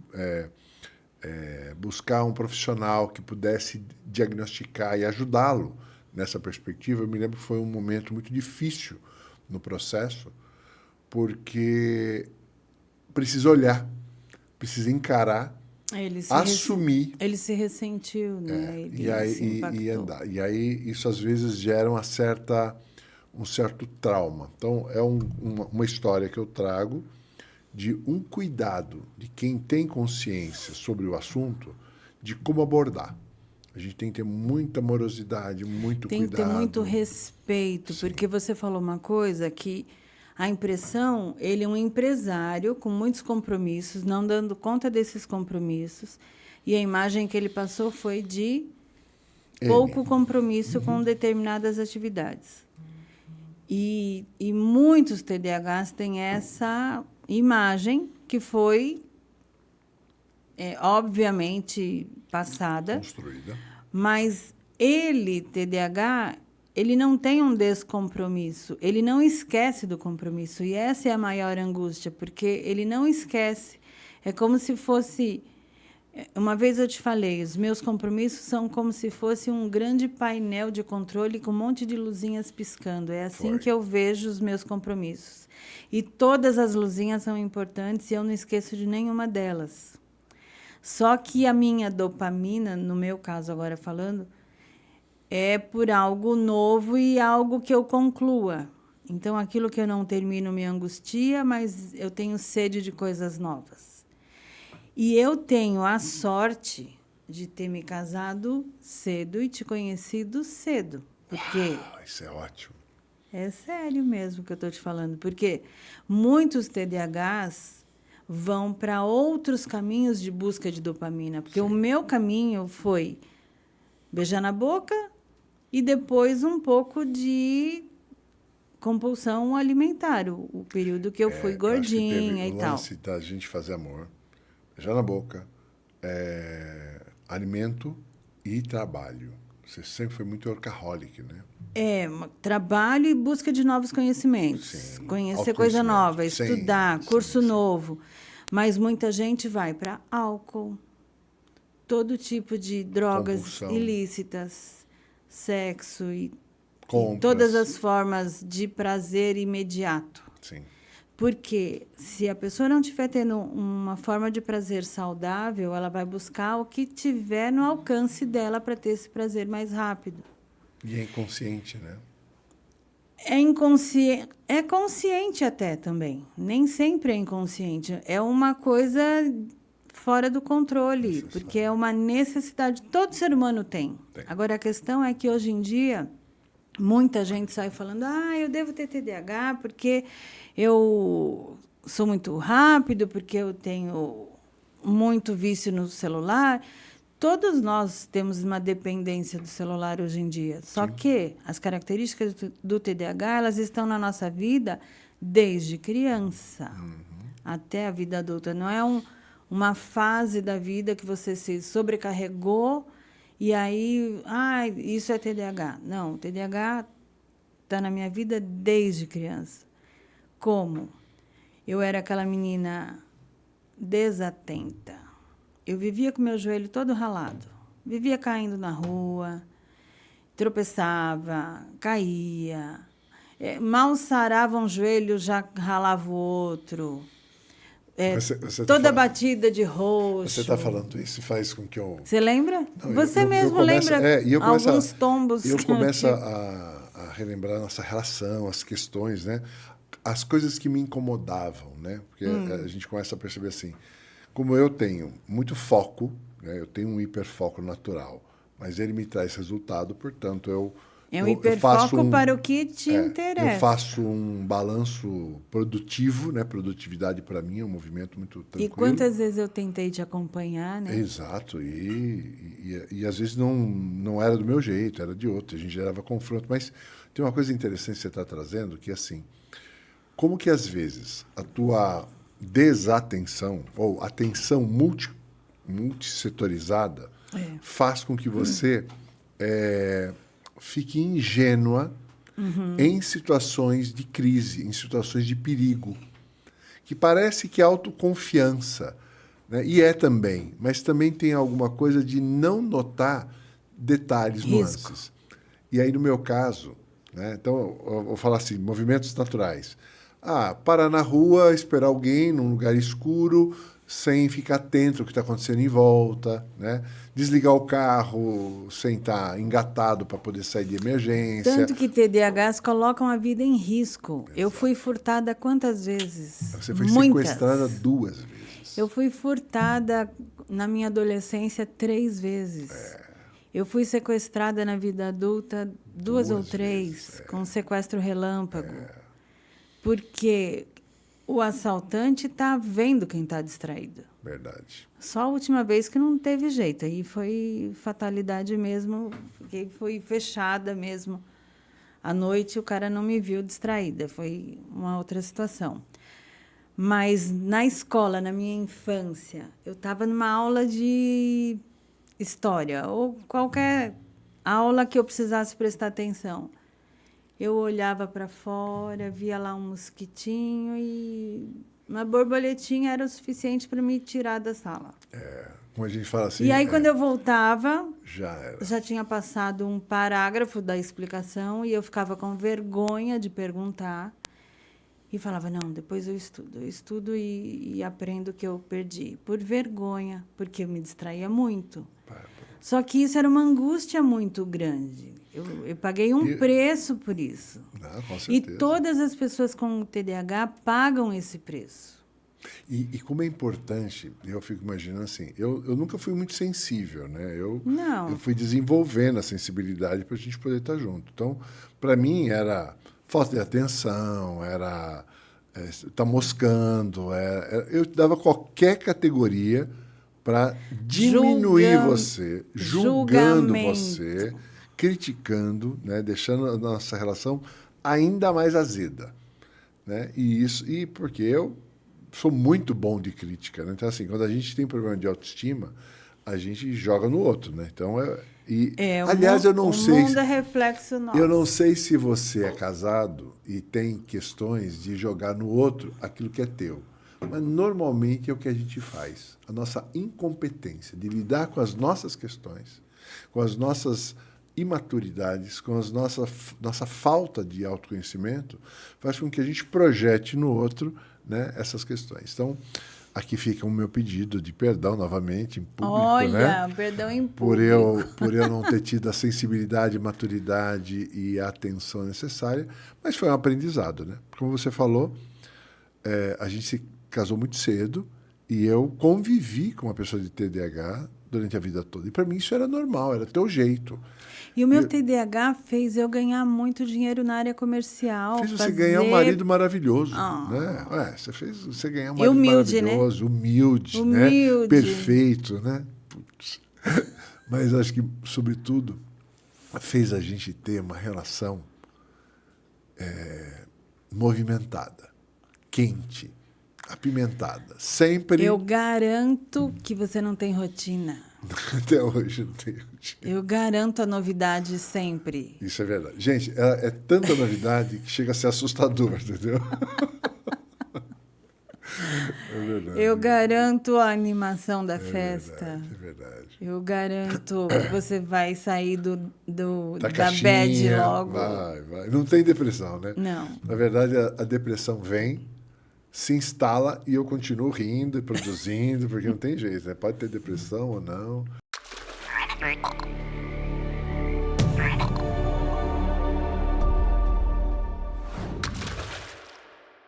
buscar um profissional que pudesse diagnosticar e ajudá-lo nessa perspectiva. Eu me lembro que foi um momento muito difícil no processo, porque precisa olhar, precisa encarar, assumir. Ele se ressentiu, né? E aí isso às vezes gera um certo trauma. Então, é uma história que eu trago de um cuidado de quem tem consciência sobre o assunto, de como abordar. A gente tem que ter muita amorosidade, muito tem cuidado. Tem que ter muito respeito, Sim. Porque você falou uma coisa que a impressão, ele é um empresário com muitos compromissos, não dando conta desses compromissos, e a imagem que ele passou foi de pouco compromisso com determinadas atividades. E muitos TDAHs têm essa imagem que foi, obviamente, passada. Construída. Mas ele, TDAH, ele não tem um descompromisso. Ele não esquece do compromisso. E essa é a maior angústia, porque ele não esquece. É como se fosse... Uma vez eu te falei, os meus compromissos são como se fosse um grande painel de controle com um monte de luzinhas piscando. É assim que eu vejo os meus compromissos. E todas as luzinhas são importantes e eu não esqueço de nenhuma delas. Só que a minha dopamina, no meu caso agora falando, é por algo novo e algo que eu conclua. Então, aquilo que eu não termino me angustia, mas eu tenho sede de coisas novas. E eu tenho a sorte de ter me casado cedo e te conhecido cedo. Porque isso é ótimo. É sério mesmo que eu estou te falando. Porque muitos TDAHs vão para outros caminhos de busca de dopamina. Porque o meu caminho foi beijar na boca e depois um pouco de compulsão alimentar. O período que eu fui gordinha e tal. O lance da gente fazer amor, beijar na boca, alimento e trabalho. Você sempre foi muito workaholic, né? Trabalho e busca de novos conhecimentos. Sim, conhecer coisa nova, sim, estudar, curso novo. Mas muita gente vai para álcool, todo tipo de drogas compulsão, ilícitas, sexo e compras, todas as formas de prazer imediato. Sim. Porque se a pessoa não estiver tendo uma forma de prazer saudável, ela vai buscar o que tiver no alcance dela para ter esse prazer mais rápido. E é inconsciente, né? É consciente até também. Nem sempre é inconsciente. É uma coisa fora do controle, porque é uma necessidade. Todo ser humano tem. Agora, a questão é que, hoje em dia, muita gente sai falando: eu devo ter TDAH porque eu sou muito rápido, porque eu tenho muito vício no celular. Todos nós temos uma dependência do celular hoje em dia. Só que as características do TDAH, elas estão na nossa vida desde criança até a vida adulta. Não é uma fase da vida que você se sobrecarregou e aí, isso é TDAH. Não, o TDAH está na minha vida desde criança. Como? Eu era aquela menina desatenta. Eu vivia com meu joelho todo ralado. Vivia caindo na rua, tropeçava, caía. Mal sarava um joelho, já ralava o outro. Você Toda batida de roxo. Você está falando isso, faz com que eu... Você lembra? Não, você mesmo lembra alguns tombos. Eu começo a relembrar a nossa relação, as questões, né? As coisas que me incomodavam, né? Porque a gente começa a perceber assim, como eu tenho muito foco, né? Eu tenho um hiperfoco natural, mas ele me traz resultado, portanto, eu hiperfoco para o que te interessa. Eu faço um balanço produtivo, né? Produtividade, para mim, é um movimento muito tranquilo. E quantas vezes eu tentei te acompanhar, né? Exato. E às vezes não era do meu jeito, era de outro. A gente gerava confronto. Mas tem uma coisa interessante que você está trazendo, que é assim, como que, às vezes, a tua desatenção ou atenção multissetorizada faz com que você fique ingênua em situações de crise, em situações de perigo, que parece que é autoconfiança, né? E é também, mas também tem alguma coisa de não notar detalhes, nuances. E aí, no meu caso, né? Então, eu vou falar assim, movimentos naturais. Parar na rua, esperar alguém num lugar escuro, sem ficar atento ao que está acontecendo em volta, né? Desligar o carro sem estar engatado para poder sair de emergência. Tanto que TDAHs colocam a vida em risco. Exato. Eu fui furtada quantas vezes? Você foi Muitas. Sequestrada 2 vezes. Eu fui furtada na minha adolescência 3 vezes. Eu fui sequestrada na vida adulta 2 ou 3, com sequestro relâmpago. Porque o assaltante está vendo quem está distraído. Verdade. Só a última vez que não teve jeito. Aí foi fatalidade mesmo, porque foi fechada mesmo. À noite o cara não me viu distraída. Foi uma outra situação. Mas na escola, na minha infância, eu estava numa aula de história, ou qualquer aula que eu precisasse prestar atenção. Eu olhava para fora, via lá um mosquitinho e uma borboletinha era o suficiente para me tirar da sala. Como a gente fala assim... E aí, quando eu voltava, já tinha passado um parágrafo da explicação e eu ficava com vergonha de perguntar. E falava, não, depois eu estudo e aprendo o que eu perdi. Por vergonha, porque eu me distraía muito. Só que isso era uma angústia muito grande. Eu paguei um preço por isso. Com certeza. E todas as pessoas com TDAH pagam esse preço. E como é importante, eu fico imaginando assim, eu nunca fui muito sensível, né? Eu fui desenvolvendo a sensibilidade para a gente poder estar junto. Então, para mim, era falta de atenção, era estar moscando, eu dava qualquer categoria para diminuir você, julgando você, criticando, né? Deixando a nossa relação ainda mais azeda, né? E porque eu sou muito bom de crítica, né? Então, assim, quando a gente tem problema de autoestima, a gente joga no outro, né? Então, aliás, eu não sei. O mundo é reflexo nosso. Eu não sei se você é casado e tem questões de jogar no outro aquilo que é teu. Mas, normalmente, é o que a gente faz. A nossa incompetência de lidar com as nossas questões, com as nossas imaturidades, com a nossa falta de autoconhecimento, faz com que a gente projete no outro, né, essas questões. Então, Aqui fica o meu pedido de perdão novamente em público, Olha, né? perdão em Por público. eu não ter tido a sensibilidade, maturidade e a atenção necessária, mas foi um aprendizado, né? Como você falou, a gente se casou muito cedo e eu convivi com uma pessoa de TDAH durante a vida toda. E para mim isso era normal, era teu jeito. E o meu TDAH fez eu ganhar muito dinheiro na área comercial. Fez você ganhar um marido maravilhoso, Ah. né? Você fez você ganhar um E marido humilde, né? maravilhoso, humilde, né? Humilde. Perfeito, né? Putz. Mas acho que, sobretudo, fez a gente ter uma relação movimentada, quente, apimentada. Sempre. Eu garanto que você não tem rotina. Até hoje não tem rotina. Eu garanto a novidade sempre. Isso é verdade. Gente, é tanta novidade que chega a ser assustador, entendeu? É verdade. Eu garanto a animação da festa. É verdade. Eu garanto que você vai sair Da da caixinha, bad logo. vai. Não tem depressão, né? Não. Na verdade, a depressão vem, se instala e eu continuo rindo e produzindo, porque não tem jeito, né? Pode ter depressão ou não.